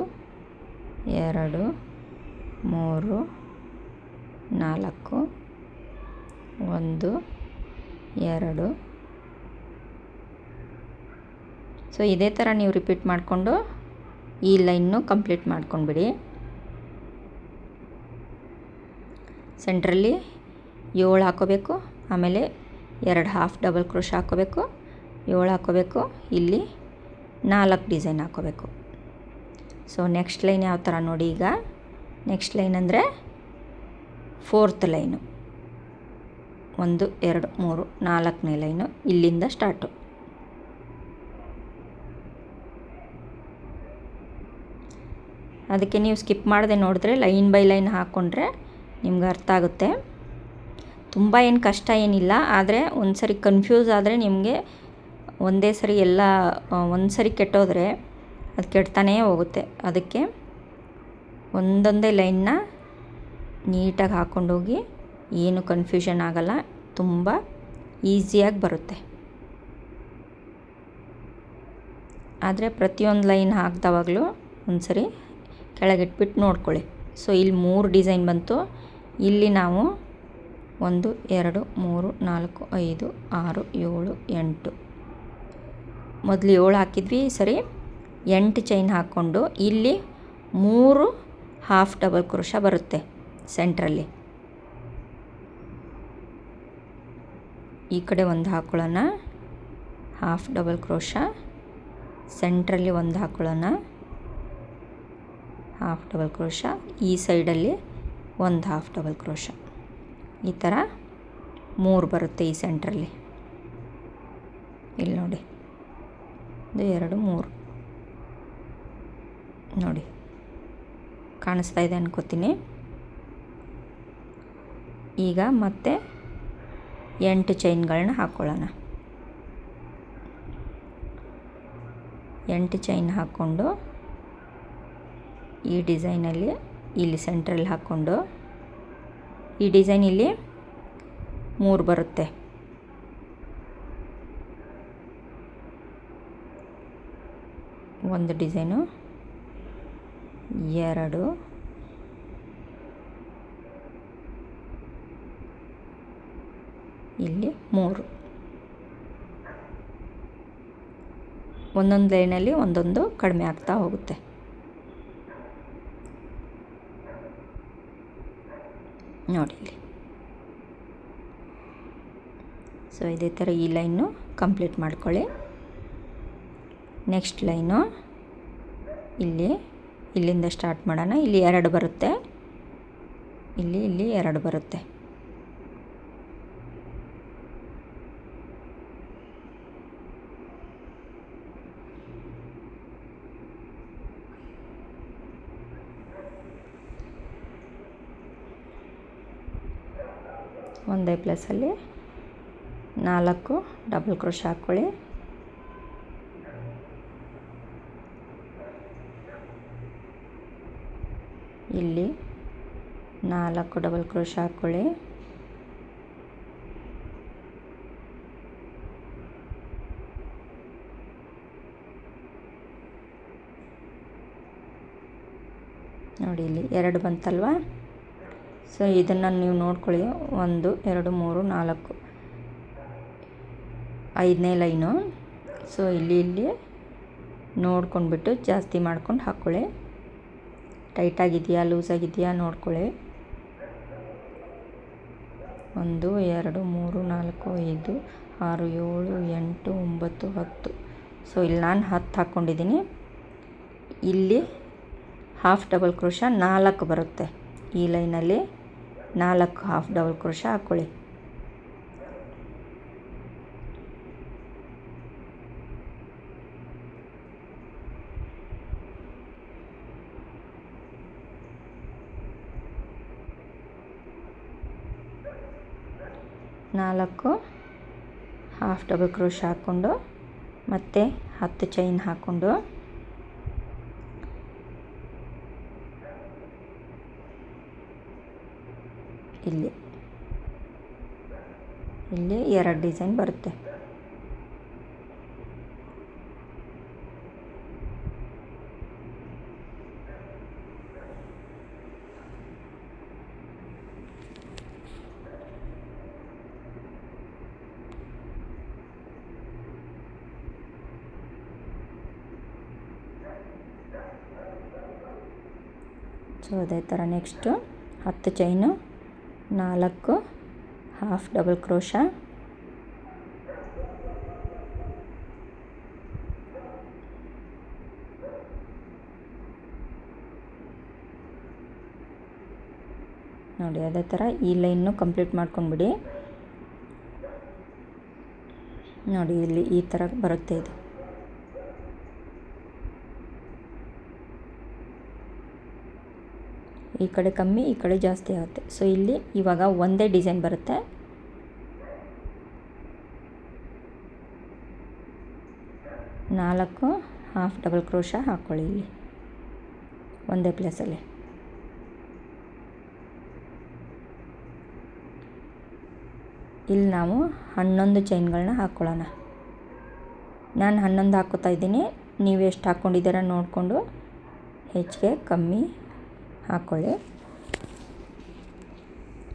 3 4 1 2. ಸೊ ಇದೇ ಥರ ನೀವು ರಿಪೀಟ್ ಮಾಡಿಕೊಂಡು ಈ ಲೈನ್ನು ಕಂಪ್ಲೀಟ್ ಮಾಡ್ಕೊಂಡ್ಬಿಡಿ. ಸೆಂಟ್ರಲ್ಲಿ 7 ಹಾಕೋಬೇಕು, ಆಮೇಲೆ 2 ಹಾಫ್ ಡಬಲ್ ಕ್ರೋಶ ಹಾಕೋಬೇಕು, 7 ಹಾಕೋಬೇಕು, ಇಲ್ಲಿ 4 ಡಿಸೈನ್ ಹಾಕೋಬೇಕು. ಸೊ ನೆಕ್ಸ್ಟ್ ಲೈನ್ ಯಾವ ಥರ ನೋಡಿ. ಈಗ ನೆಕ್ಸ್ಟ್ ಲೈನ್ ಅಂದರೆ 4th ಲೈನು, 1 2 3 4ನೇ ಲೈನು ಇಲ್ಲಿಂದ ಸ್ಟಾರ್ಟು. ಅದಕ್ಕೆ ನೀವು ಸ್ಕಿಪ್ ಮಾಡದೆ ನೋಡಿದ್ರೆ ಲೈನ್ ಬೈ ಲೈನ್ ಹಾಕ್ಕೊಂಡ್ರೆ ನಿಮ್ಗೆ ಅರ್ಥ ಆಗುತ್ತೆ. ತುಂಬ ಏನು ಕಷ್ಟ ಏನಿಲ್ಲ, ಆದರೆ ಒಂದು ಸರಿ ಕನ್ಫ್ಯೂಸ್ ಆದರೆ ನಿಮಗೆ ಒಂದೇ ಸರಿ ಎಲ್ಲ ಒಂದು ಸರಿ ಕೆಟ್ಟೋದ್ರೆ ಅದು ಕೆಡ್ತಾನೇ ಹೋಗುತ್ತೆ. ಅದಕ್ಕೆ ಒಂದೊಂದೇ ಲೈನ್ನ ನೀಟಾಗಿ ಹಾಕ್ಕೊಂಡೋಗಿ, ಏನು ಕನ್ಫ್ಯೂಷನ್ ಆಗಲ್ಲ, ತುಂಬ ಈಸಿಯಾಗಿ ಬರುತ್ತೆ. ಆದರೆ ಪ್ರತಿಯೊಂದು ಲೈನ್ ಹಾಕಿದವಾಗಲೂ ಒಂದು ಸರಿ ಕೆಳಗಿಟ್ಬಿಟ್ಟು ನೋಡ್ಕೊಳ್ಳಿ. ಸೊ ಇಲ್ಲಿ 3 ಡಿಸೈನ್ ಬಂತು. ಇಲ್ಲಿ ನಾವು 1 2 3 4 5 6 7 8 ಮೊದಲು 7 ಹಾಕಿದ್ವಿ, ಸರಿ 8 ಚೈನ್ ಹಾಕ್ಕೊಂಡು ಇಲ್ಲಿ 3 ಹಾಫ್ ಡಬಲ್ ಕ್ರೋಶ ಬರುತ್ತೆ ಸೆಂಟ್ರಲ್ಲಿ. ಈ ಕಡೆ ಒಂದು ಹಾಕ್ಕೊಳ್ಳೋಣ, ಹಾಫ್ ಡಬಲ್ ಕ್ರೋಶ, ಸೆಂಟ್ರಲ್ಲಿ ಒಂದು ಹಾಕ್ಕೊಳ್ಳೋಣ, ಹಾಫ್ ಡಬಲ್ ಕ್ರೋಶ, ಈ ಸೈಡಲ್ಲಿ ಒಂದು ಹಾಫ್ ಡಬಲ್ ಕ್ರೋಶ. ಈ ಥರ 3 ಬರುತ್ತೆ ಈ ಸೆಂಟ್ರಲ್ಲಿ. ಇಲ್ಲಿ ನೋಡಿ 1 2 3 ನೋಡಿ ಕಾಣಿಸ್ತಾ ಇದೆ ಅನ್ಕೋತೀನಿ. ಈಗ ಮತ್ತೆ 8 ಚೈನ್ಗಳನ್ನ ಹಾಕ್ಕೊಳ್ಳೋಣ. 8 ಚೈನ್ ಹಾಕ್ಕೊಂಡು ಈ ಡಿಸೈನಲ್ಲಿ ಇಲ್ಲಿ ಸೆಂಟ್ರಲ್ಲಿ ಹಾಕ್ಕೊಂಡು, ಈ ಡಿಸೈನ್ ಇಲ್ಲಿ 3 ಬರುತ್ತೆ. ಒಂದು ಡಿಸೈನು, 2 ಇಲ್ಲಿ 3. ಒಂದೊಂದು ಲೈನಲ್ಲಿ ಒಂದೊಂದು ಕಡಿಮೆ ಆಗ್ತಾ ಹೋಗುತ್ತೆ. ನೋಡಿ ಇಲ್ಲಿ. ಸೊ ಇದೇ ಥರ ಈ ಲೈನು ಕಂಪ್ಲೀಟ್ ಮಾಡ್ಕೊಳ್ಳಿ. ನೆಕ್ಸ್ಟ್ ಲೈನು ಇಲ್ಲಿಂದ ಸ್ಟಾರ್ಟ್ ಮಾಡೋಣ. ಇಲ್ಲಿ 2 ಬರುತ್ತೆ, ಇಲ್ಲಿ 2 ಬರುತ್ತೆ. ಒಂದೇ ಪ್ಲೇಸಲ್ಲಿ 4 ಡಬಲ್ ಕ್ರೋಶ್ ಹಾಕ್ಕೊಳ್ಳಿ. ಇಲ್ಲಿ 4 ಡಬಲ್ ಕ್ರೋಶ್ ಹಾಕ್ಕೊಳ್ಳಿ. ನೋಡಿ ಇಲ್ಲಿ 2 ಬಂತಲ್ವಾ. ಸೊ ಇದನ್ನು ನೀವು ನೋಡ್ಕೊಳ್ಳಿ. 1 2 3 4 5ನೇ ಲೈನು. ಸೊ ಇಲ್ಲಿ ನೋಡ್ಕೊಂಡ್ಬಿಟ್ಟು ಜಾಸ್ತಿ ಮಾಡ್ಕೊಂಡು ಹಾಕ್ಕೊಳ್ಳಿ. ಟೈಟಾಗಿದೆಯಾ ಲೂಸಾಗಿದೆಯಾ ನೋಡ್ಕೊಳ್ಳಿ. 1 2 3 4 5 6 7 8 9 10. ಸೊ ಇಲ್ಲಿ ನಾನು 10 ಹಾಕ್ಕೊಂಡಿದ್ದೀನಿ. ಇಲ್ಲಿ ಹಾಫ್ ಡಬಲ್ ಕ್ರೋಶ 4 ಬರುತ್ತೆ. ಈ ಲೈನಲ್ಲಿ 4 ಹಾಫ್ ಡಬಲ್ ಕ್ರೋಶ ಹಾಕ್ಕೊಳ್ಳಿ. ನಾಲ್ಕು ಹಾಫ್ ಡಬಲ್ ಕ್ರೋಶ ಹಾಕ್ಕೊಂಡು ಮತ್ತು 10 ಚೈನ್ ಹಾಕ್ಕೊಂಡು ಇಲ್ಲಿ 2 ಡಿಸೈನ್ ಬರುತ್ತೆ. ಸೊ ಅದೇ ಥರ next 10 chain 4 half double crochet ನೋಡಿ. ಅದೇ ಥರ ಈ ಲೈನ್ನು ಕಂಪ್ಲೀಟ್ ಮಾಡ್ಕೊಂಡ್ಬಿಡಿ. ನೋಡಿ ಇಲ್ಲಿ ಈ ಥರ ಬರುತ್ತೆ. ಇದು ಈ ಕಡೆ ಕಮ್ಮಿ ಈ ಕಡೆ ಜಾಸ್ತಿ ಆಗುತ್ತೆ. ಸೊ ಇಲ್ಲಿ ಇವಾಗ ಒಂದೇ ಡಿಸೈನ್ ಬರುತ್ತೆ. ನಾಲ್ಕು ಹಾಫ್ ಡಬಲ್ ಕ್ರೋಶ ಹಾಕ್ಕೊಳ್ಳಿ ಇಲ್ಲಿ ಒಂದೇ ಪ್ಲೇಸಲ್ಲಿ. ಇಲ್ಲಿ ನಾವು 11 ಚೈನ್ಗಳನ್ನ ಹಾಕ್ಕೊಳ್ಳೋಣ. ನಾನು 11 ಹಾಕ್ಕೋತಾ ಇದ್ದೀನಿ. ನೀವು ಎಷ್ಟು ಹಾಕ್ಕೊಂಡಿದ್ದೀರ ನೋಡಿಕೊಂಡು ಹೆಚ್ಚಿಗೆ ಕಮ್ಮಿ ಹಾಕ್ಕೊಳ್ಳಿ.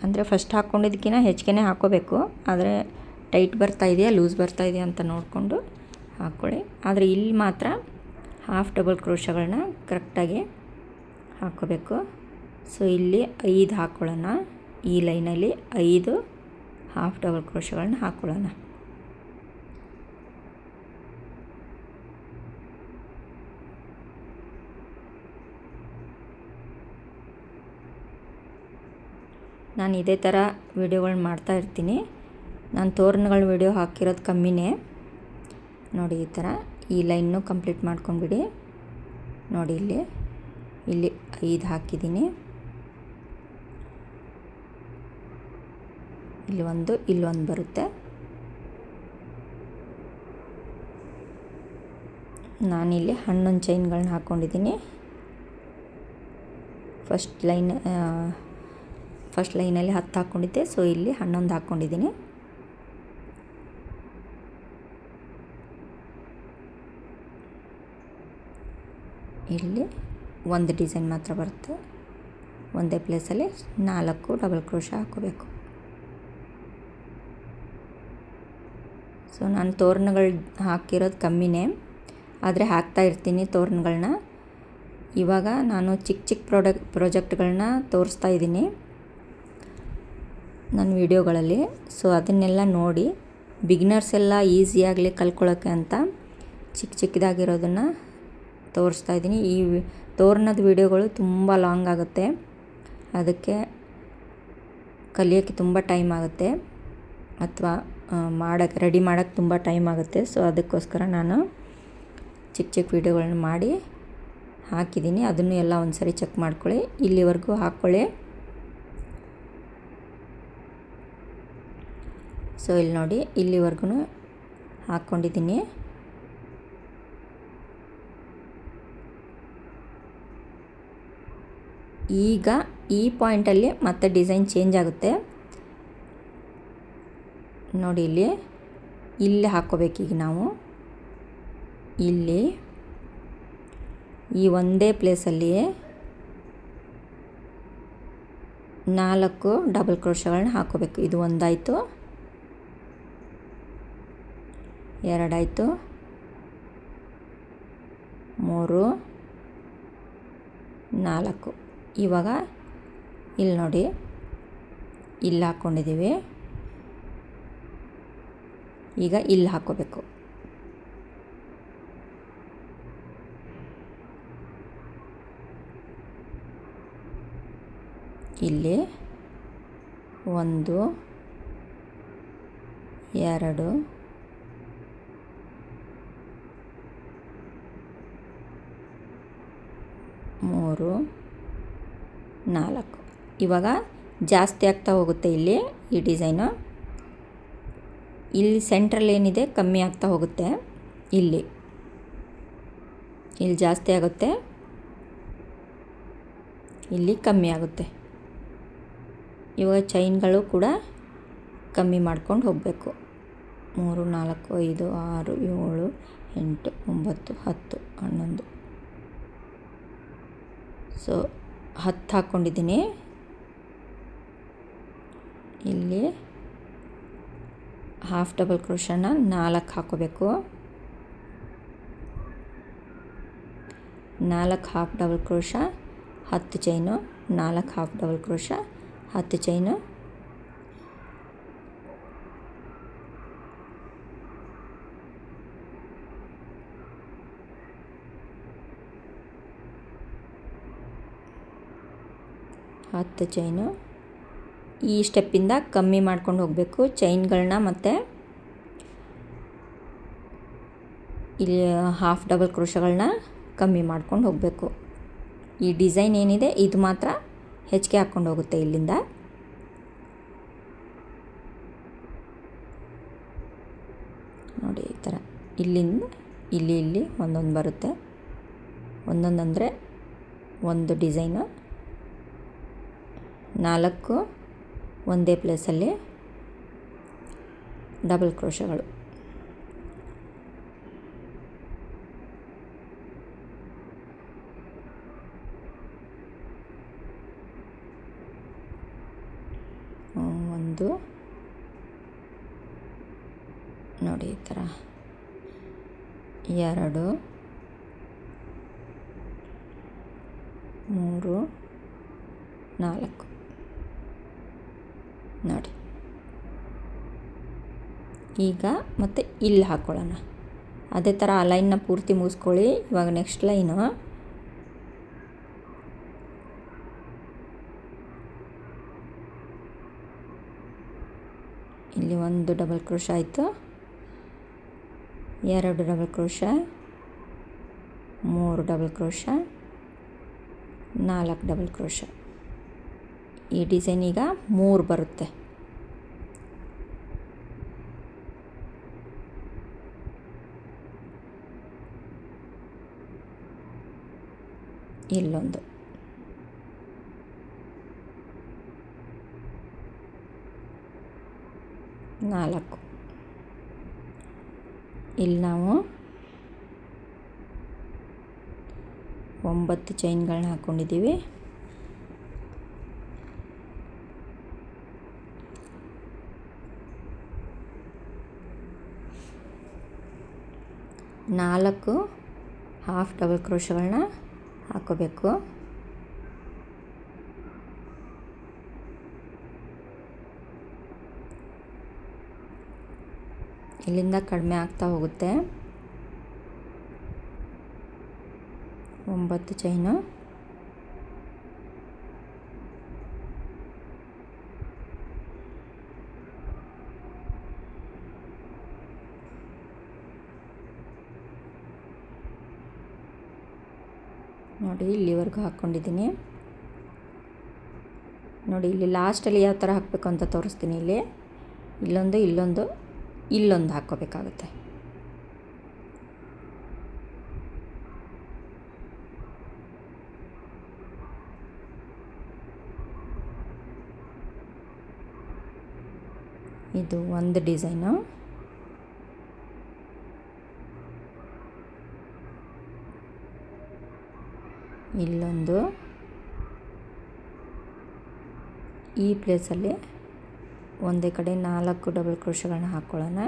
ಅಂದರೆ ಫಸ್ಟ್ ಹಾಕ್ಕೊಂಡಿದ್ದಕ್ಕಿಂತ ಹೆಚ್ಚಿಗೆ ಹಾಕ್ಕೋಬೇಕು. ಆದರೆ ಟೈಟ್ ಬರ್ತಾ ಇದೆಯಾ ಲೂಸ್ ಬರ್ತಾ ಇದೆಯಾ ಅಂತ ನೋಡಿಕೊಂಡು ಹಾಕ್ಕೊಳ್ಳಿ. ಆದರೆ ಇಲ್ಲಿ ಮಾತ್ರ ಹಾಫ್ ಡಬಲ್ ಕ್ರೋಶಗಳನ್ನ ಕರೆಕ್ಟಾಗಿ ಹಾಕ್ಕೋಬೇಕು. ಸೊ ಇಲ್ಲಿ 5 ಹಾಕ್ಕೊಳ್ಳೋಣ. ಈ ಲೈನಲ್ಲಿ 5 ಹಾಫ್ ಡಬಲ್ ಕ್ರೋಶಗಳನ್ನ ಹಾಕ್ಕೊಳ್ಳೋಣ. ನಾನು ಇದೇ ಥರ ವೀಡಿಯೋಗಳು ಮಾಡ್ತಾ ಇರ್ತೀನಿ. ನಾನು ತೋರಣಗಳ ವೀಡಿಯೋ ಹಾಕಿರೋದು ಕಮ್ಮಿನೇ. ನೋಡಿ ಈ ಥರ ಈ ಲೈನ್ನು ಕಂಪ್ಲೀಟ್ ಮಾಡ್ಕೊಂಡ್ಬಿಡಿ. ನೋಡಿ ಇಲ್ಲಿ 5 ಹಾಕಿದ್ದೀನಿ. ಇಲ್ಲೊಂದು ಬರುತ್ತೆ. ನಾನಿಲ್ಲಿ 11 ಚೈನ್ಗಳನ್ನ ಹಾಕ್ಕೊಂಡಿದ್ದೀನಿ. ಫಸ್ಟ್ ಲೈನಲ್ಲಿ 10 ಹಾಕ್ಕೊಂಡಿದ್ದೆ. ಸೊ ಇಲ್ಲಿ 11 ಹಾಕ್ಕೊಂಡಿದ್ದೀನಿ. ಇಲ್ಲಿ ಒಂದು ಡಿಸೈನ್ ಮಾತ್ರ ಬರುತ್ತೆ. ಒಂದೇ ಪ್ಲೇಸಲ್ಲಿ 4 ಡಬಲ್ ಕ್ರೋಶ ಹಾಕೋಬೇಕು. ಸೊ ನಾನು ತೋರಣಗಳು ಹಾಕಿರೋದು ಕಮ್ಮಿನೇ, ಆದರೆ ಹಾಕ್ತಾಯಿರ್ತೀನಿ ತೋರಣಗಳನ್ನ. ಇವಾಗ ನಾನು ಚಿಕ್ಕ ಪ್ರಾಜೆಕ್ಟ್ಗಳನ್ನ ತೋರಿಸ್ತಾ ಇದ್ದೀನಿ. ನನ್ನ ವಿಡಿಯೋಗಳಲ್ಲಿ. ಸೊ ಅದನ್ನೆಲ್ಲ ನೋಡಿ ಬಿಗಿನರ್ಸ್ ಎಲ್ಲ ಈಸಿಯಾಗಲಿ ಕಲ್ತ್ಕೊಳ್ಳೋಕ್ಕೆ ಅಂತ ಚಿಕ್ಕದಾಗಿರೋದನ್ನು ತೋರಿಸ್ತಾ ಇದ್ದೀನಿ. ಈ ತೋರಣದ ವಿಡಿಯೋಗಳು ತುಂಬ ಲಾಂಗ್ ಆಗುತ್ತೆ, ಅದಕ್ಕೆ ಕಲಿಯೋಕ್ಕೆ ತುಂಬ ಟೈಮ್ ಆಗುತ್ತೆ ಅಥವಾ ರೆಡಿ ಮಾಡೋಕ್ಕೆ ತುಂಬ ಟೈಮ್ ಆಗುತ್ತೆ. ಸೊ ಅದಕ್ಕೋಸ್ಕರ ನಾನು ಚಿಕ್ಕ ವಿಡಿಯೋಗಳನ್ನ ಮಾಡಿ ಹಾಕಿದ್ದೀನಿ. ಅದನ್ನು ಎಲ್ಲ ಒಂದು ಸರಿ ಚೆಕ್ ಮಾಡ್ಕೊಳ್ಳಿ, ಇಲ್ಲಿವರೆಗೂ ಹಾಕ್ಕೊಳ್ಳಿ. ಸೊ ಇಲ್ಲಿ ನೋಡಿ, ಇಲ್ಲಿವರೆಗೂ ಹಾಕ್ಕೊಂಡಿದ್ದೀನಿ. ಈಗ ಈ ಪಾಯಿಂಟಲ್ಲಿ ಮತ್ತೆ ಡಿಸೈನ್ ಚೇಂಜ್ ಆಗುತ್ತೆ ನೋಡಿ. ಇಲ್ಲಿ ಹಾಕ್ಕೋಬೇಕೀಗ ನಾವು. ಇಲ್ಲಿ ಈ ಒಂದೇ ಪ್ಲೇಸಲ್ಲಿ 4 ಡಬಲ್ ಕ್ರೋಶಗಳನ್ನ ಹಾಕ್ಕೋಬೇಕು. ಇದು ಒಂದಾಯಿತು, 2 ಆಯಿತು, 3, 4. ಇವಾಗ ಇಲ್ಲಿ ನೋಡಿ, ಇಲ್ಲಿ ಹಾಕ್ಕೊಂಡಿದ್ದೀವಿ. ಈಗ ಇಲ್ಲಿ ಹಾಕ್ಕೋಬೇಕು. ಇಲ್ಲಿ 1, 2, 3, 4. ಇವಾಗ ಜಾಸ್ತಿ ಆಗ್ತಾ ಹೋಗುತ್ತೆ ಇಲ್ಲಿ ಈ ಡಿಸೈನು. ಇಲ್ಲಿ ಸೆಂಟ್ರಲ್ಲಿ ಏನಿದೆ ಕಮ್ಮಿ ಆಗ್ತಾ ಹೋಗುತ್ತೆ. ಇಲ್ಲಿ ಜಾಸ್ತಿ ಆಗುತ್ತೆ, ಇಲ್ಲಿ ಕಮ್ಮಿ ಆಗುತ್ತೆ. ಇವಾಗ ಚೈನ್ಗಳು ಕೂಡ ಕಮ್ಮಿ ಮಾಡ್ಕೊಂಡು ಹೋಗಬೇಕು. 3, 4, 5, 6, 7, 8, 9, 10, 11. ಸೊ 10 ಹಾಕ್ಕೊಂಡಿದ್ದೀನಿ. ಇಲ್ಲಿ ಹಾಫ್ ಡಬಲ್ ಕ್ರೋಶನ 4 ಹಾಕ್ಕೋಬೇಕು. 4 half double crochet, 10 chain, 4 half double crochet, 10 chain. ಈ ಸ್ಟೆಪ್ಪಿಂದ ಕಮ್ಮಿ ಮಾಡ್ಕೊಂಡು ಹೋಗಬೇಕು ಚೈನ್ಗಳನ್ನ. ಮತ್ತು ಇಲ್ಲಿ ಹಾಫ್ ಡಬಲ್ ಕ್ರೋಶಗಳನ್ನ ಕಮ್ಮಿ ಮಾಡ್ಕೊಂಡು ಹೋಗಬೇಕು. ಈ ಡಿಸೈನ್ ಏನಿದೆ ಇದು ಮಾತ್ರ ಹೆಚ್ಚಿಗೆ ಹಾಕ್ಕೊಂಡು ಹೋಗುತ್ತೆ ಇಲ್ಲಿಂದ. ನೋಡಿ ಈ ಥರ ಇಲ್ಲಿಂದ ಇಲ್ಲಿ ಒಂದೊಂದು ಬರುತ್ತೆ. ಒಂದೊಂದಂದರೆ ಒಂದು ಡಿಸೈನು, 4 ಒಂದೇ ಪ್ಲೇಸಲ್ಲಿ ಡಬಲ್ ಕ್ರೋಶಗಳು. ಒಂದು ನೋಡಿ ಈ ಥರ 2, 3, 4 ನೋಡಿ. ಈಗ ಮತ್ತೆ ಇಲ್ಲಿ ಹಾಕ್ಕೊಳ್ಳೋಣ. ಅದೇ ಥರ ಆ ಲೈನ್ನ ಪೂರ್ತಿ ಮುಗಿಸ್ಕೊಳ್ಳಿ. ಇವಾಗ ನೆಕ್ಸ್ಟ್ ಲೈನು ಇಲ್ಲಿ 1 ಡಬಲ್ ಕ್ರೋಶ ಆಯಿತು, 2 double crochet, 3 double crochet, 4 double crochet. ಈ ಡಿಸೈನ್ ಈಗ 3 ಬರುತ್ತೆ. ಇಲ್ಲೊಂದು, ನಾಲ್ಕು. ಇಲ್ಲಿ ನಾವು 9 ಚೈನ್ಗಳನ್ನ ಹಾಕ್ಕೊಂಡಿದ್ದೀವಿ. ನಾಲ್ಕು ಹಾಫ್ ಡಬಲ್ ಕ್ರೋಶಗಳನ್ನ ಹಾಕೋಬೇಕು. ಇಲ್ಲಿಂದ ಕಡಿಮೆ ಆಗ್ತಾ ಹೋಗುತ್ತೆ. 9 ಚೈನು. ನೋಡಿ ಇಲ್ಲಿವರೆಗೂ ಹಾಕ್ಕೊಂಡಿದ್ದೀನಿ. ನೋಡಿ ಇಲ್ಲಿ ಲಾಸ್ಟಲ್ಲಿ ಯಾವ ಥರ ಹಾಕಬೇಕು ಅಂತ ತೋರಿಸ್ತೀನಿ. ಇಲ್ಲೊಂದು ಹಾಕ್ಕೋಬೇಕಾಗುತ್ತೆ. ಇದು ಒಂದು ಡಿಸೈನು. ಇಲ್ಲೊಂದು, ಈ ಪ್ಲೇಸಲ್ಲಿ ಒಂದೇ ಕಡೆ 4 ಡಬಲ್ ಕ್ರೋಶಗಳನ್ನ ಹಾಕ್ಕೊಳ್ಳೋಣ.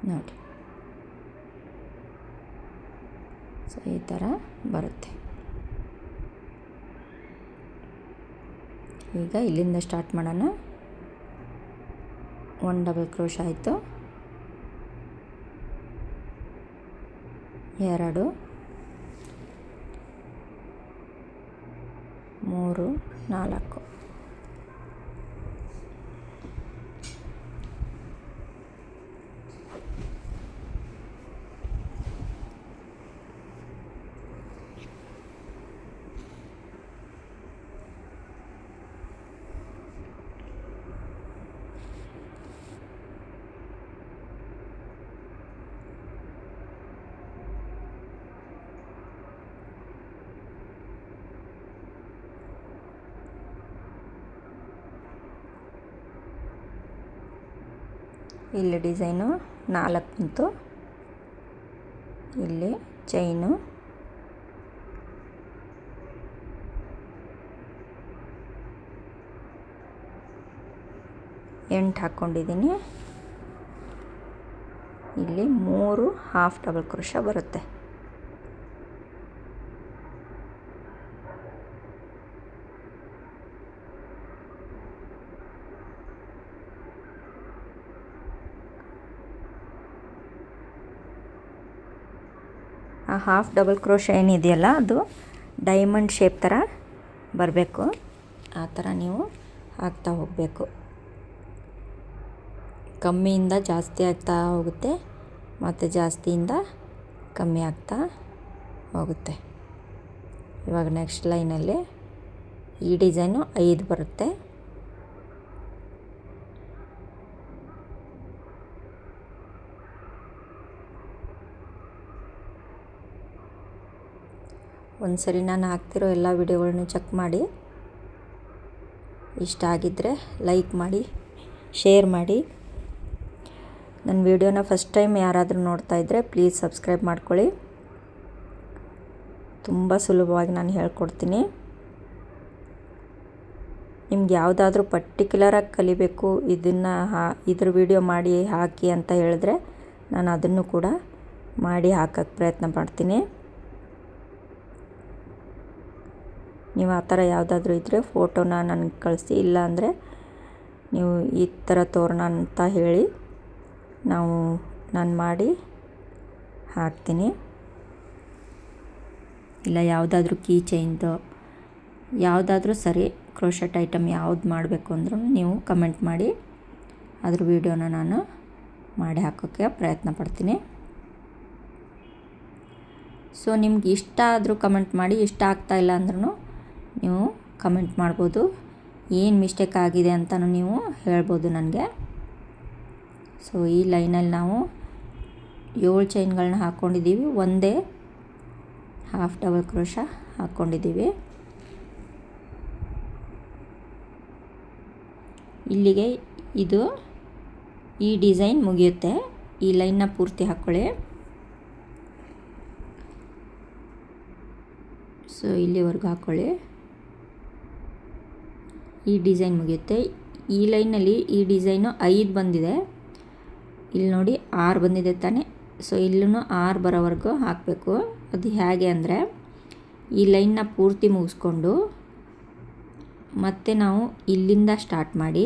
ನೋಡಿ, ಸೊ ಈ ಥರ ಬರುತ್ತೆ. ಈಗ ಇಲ್ಲಿಂದ ಸ್ಟಾರ್ಟ್ ಮಾಡೋಣ. 1 ಡಬಲ್ ಕ್ರೋಶ ಆಯಿತು. 2, 3, 4. ಇಲ್ಲಿ ಡಿಸೈನು 4 ಬಂತು. ಇಲ್ಲಿ ಚೈನು, ಎಂಟು ಹಾಕ್ಕೊಂಡಿದ್ದೀನಿ. ಇಲ್ಲಿ 3 ಹಾಫ್ ಡಬಲ್ ಕ್ರೋಶ ಬರುತ್ತೆ. ಆ ಹಾಫ್ ಡಬಲ್ ಕ್ರೋಶ ಏನಿದೆಯಲ್ಲ ಅದು ಡೈಮಂಡ್ ಶೇಪ್ ಥರ ಬರಬೇಕು. ಆ ಥರ ನೀವು ಹಾಕ್ತಾ ಹೋಗಬೇಕು. ಕಮ್ಮಿಯಿಂದ ಜಾಸ್ತಿ ಆಗ್ತಾ ಹೋಗುತ್ತೆ ಮತ್ತು ಜಾಸ್ತಿಯಿಂದ ಕಮ್ಮಿ ಆಗ್ತಾ ಹೋಗುತ್ತೆ. ಇವಾಗ ನೆಕ್ಸ್ಟ್ ಲೈನಲ್ಲಿ ಈ ಡಿಸೈನು 5 ಬರುತ್ತೆ. ಒಂದು ಸರಿ ನಾನು ಹಾಕ್ತಿರೋ ಎಲ್ಲ ವಿಡಿಯೋಗಳನ್ನೂ ಚೆಕ್ ಮಾಡಿ. ಇಷ್ಟ ಆಗಿದ್ದರೆ ಲೈಕ್ ಮಾಡಿ, ಶೇರ್ ಮಾಡಿ. ನನ್ನ ವಿಡಿಯೋನ ಫಸ್ಟ್ ಟೈಮ್ ಯಾರಾದರೂ ನೋಡ್ತಾ ಇದ್ದರೆ ಪ್ಲೀಸ್ ಸಬ್ಸ್ಕ್ರೈಬ್ ಮಾಡ್ಕೊಳ್ಳಿ. ತುಂಬ ಸುಲಭವಾಗಿ ನಾನು ಹೇಳ್ಕೊಡ್ತೀನಿ. ನಿಮ್ಗೆ ಯಾವುದಾದ್ರೂ ಪರ್ಟಿಕ್ಯುಲರಾಗಿ ಕಲಿಬೇಕು, ಇದ್ರ ವಿಡಿಯೋ ಮಾಡಿ ಹಾಕಿ ಅಂತ ಹೇಳಿದ್ರೆ ನಾನು ಅದನ್ನು ಕೂಡ ಮಾಡಿ ಹಾಕೋಕ್ಕೆ ಪ್ರಯತ್ನ ಪಡ್ತೀನಿ. ನೀವು ಆ ಥರ ಯಾವುದಾದ್ರೂ ಇದ್ದರೆ ಫೋಟೋನ ನನಗೆ ಕಳಿಸಿ. ಇಲ್ಲಾಂದರೆ ನೀವು ಈ ಥರ ತೋರಣ ಅಂತ ಹೇಳಿ ನಾನು ಮಾಡಿ ಹಾಕ್ತೀನಿ. ಇಲ್ಲ ಯಾವುದಾದ್ರೂ ಕೀ ಚೈನ್ದು ಯಾವುದಾದ್ರೂ ಸರಿ, ಕ್ರೋಶೆಟ್ ಐಟಮ್ ಯಾವ್ದು ಮಾಡಬೇಕು ಅಂದ್ರೂ ನೀವು ಕಮೆಂಟ್ ಮಾಡಿ. ಅದ್ರ ವಿಡಿಯೋನ ನಾನು ಮಾಡಿ ಹಾಕೋಕ್ಕೆ ಪ್ರಯತ್ನ ಪಡ್ತೀನಿ. ಸೊ ನಿಮ್ಗೆ ಇಷ್ಟ ಆದರೂ ಕಮೆಂಟ್ ಮಾಡಿ, ಇಷ್ಟ ಆಗ್ತಾಯಿಲ್ಲ ಅಂದ್ರೂ ನೀವು ಕಮೆಂಟ್ ಮಾಡ್ಬೋದು. ಏನು ಮಿಸ್ಟೇಕ್ ಆಗಿದೆ ಅಂತಲೂ ನೀವು ಹೇಳ್ಬೋದು ನನಗೆ. ಸೊ ಈ ಲೈನಲ್ಲಿ ನಾವು 7 ಚೈನ್ಗಳನ್ನ ಹಾಕ್ಕೊಂಡಿದ್ದೀವಿ. ಒಂದೇ ಹಾಫ್ ಡಬಲ್ ಕ್ರೋಶ ಹಾಕ್ಕೊಂಡಿದ್ದೀವಿ. ಇಲ್ಲಿಗೆ ಈ ಡಿಸೈನ್ ಮುಗಿಯುತ್ತೆ. ಈ ಲೈನ್ನ ಪೂರ್ತಿ ಹಾಕ್ಕೊಳ್ಳಿ. ಸೊ ಇಲ್ಲಿವರೆಗೂ ಹಾಕ್ಕೊಳ್ಳಿ. ಈ ಡಿಸೈನ್ ಮುಗಿಯುತ್ತೆ. ಈ ಲೈನಲ್ಲಿ ಈ ಡಿಸೈನು 5 ಬಂದಿದೆ. ಇಲ್ಲಿ ನೋಡಿ 6 ಬಂದಿದೆ ತಾನೆ. ಸೊ ಇಲ್ಲೂ 6 ಬರೋವರೆಗೂ ಹಾಕಬೇಕು. ಅದು ಹೇಗೆ ಅಂದರೆ ಈ ಲೈನ್ನ ಪೂರ್ತಿ ಮುಗಿಸ್ಕೊಂಡು ಮತ್ತು ನಾವು ಇಲ್ಲಿಂದ ಸ್ಟಾರ್ಟ್ ಮಾಡಿ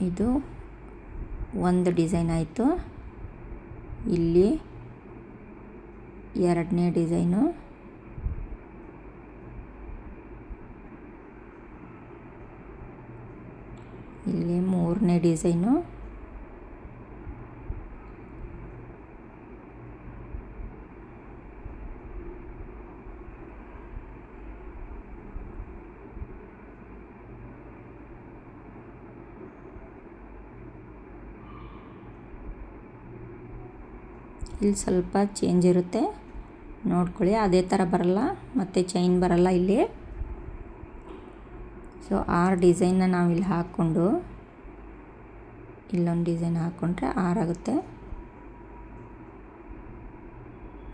ಇದು ಒಂದು ಡಿಸೈನ್ ಆಯಿತು. ಇಲ್ಲಿ ಎರಡನೇ ಡಿಸೈನು, ಇಲ್ಲಿ ಮೂರನೇ ಡಿಸೈನು, ಇಲ್ಲಿ ಸ್ವಲ್ಪ ಚೇಂಜ್ ಇರುತ್ತೆ ನೋಡ್ಕೊಳ್ಳಿ. ಅದೇ ಥರ ಬರಲ್ಲ, ಮತ್ತು ಚೈನ್ ಬರಲ್ಲ ಇಲ್ಲಿ. ಸೊ 6 ಡಿಸೈನ್ನ ನಾವು ಇಲ್ಲಿ ಹಾಕ್ಕೊಂಡು ಇಲ್ಲೊಂದು ಡಿಸೈನ್ ಹಾಕ್ಕೊಂಡ್ರೆ 6 ಆಗುತ್ತೆ.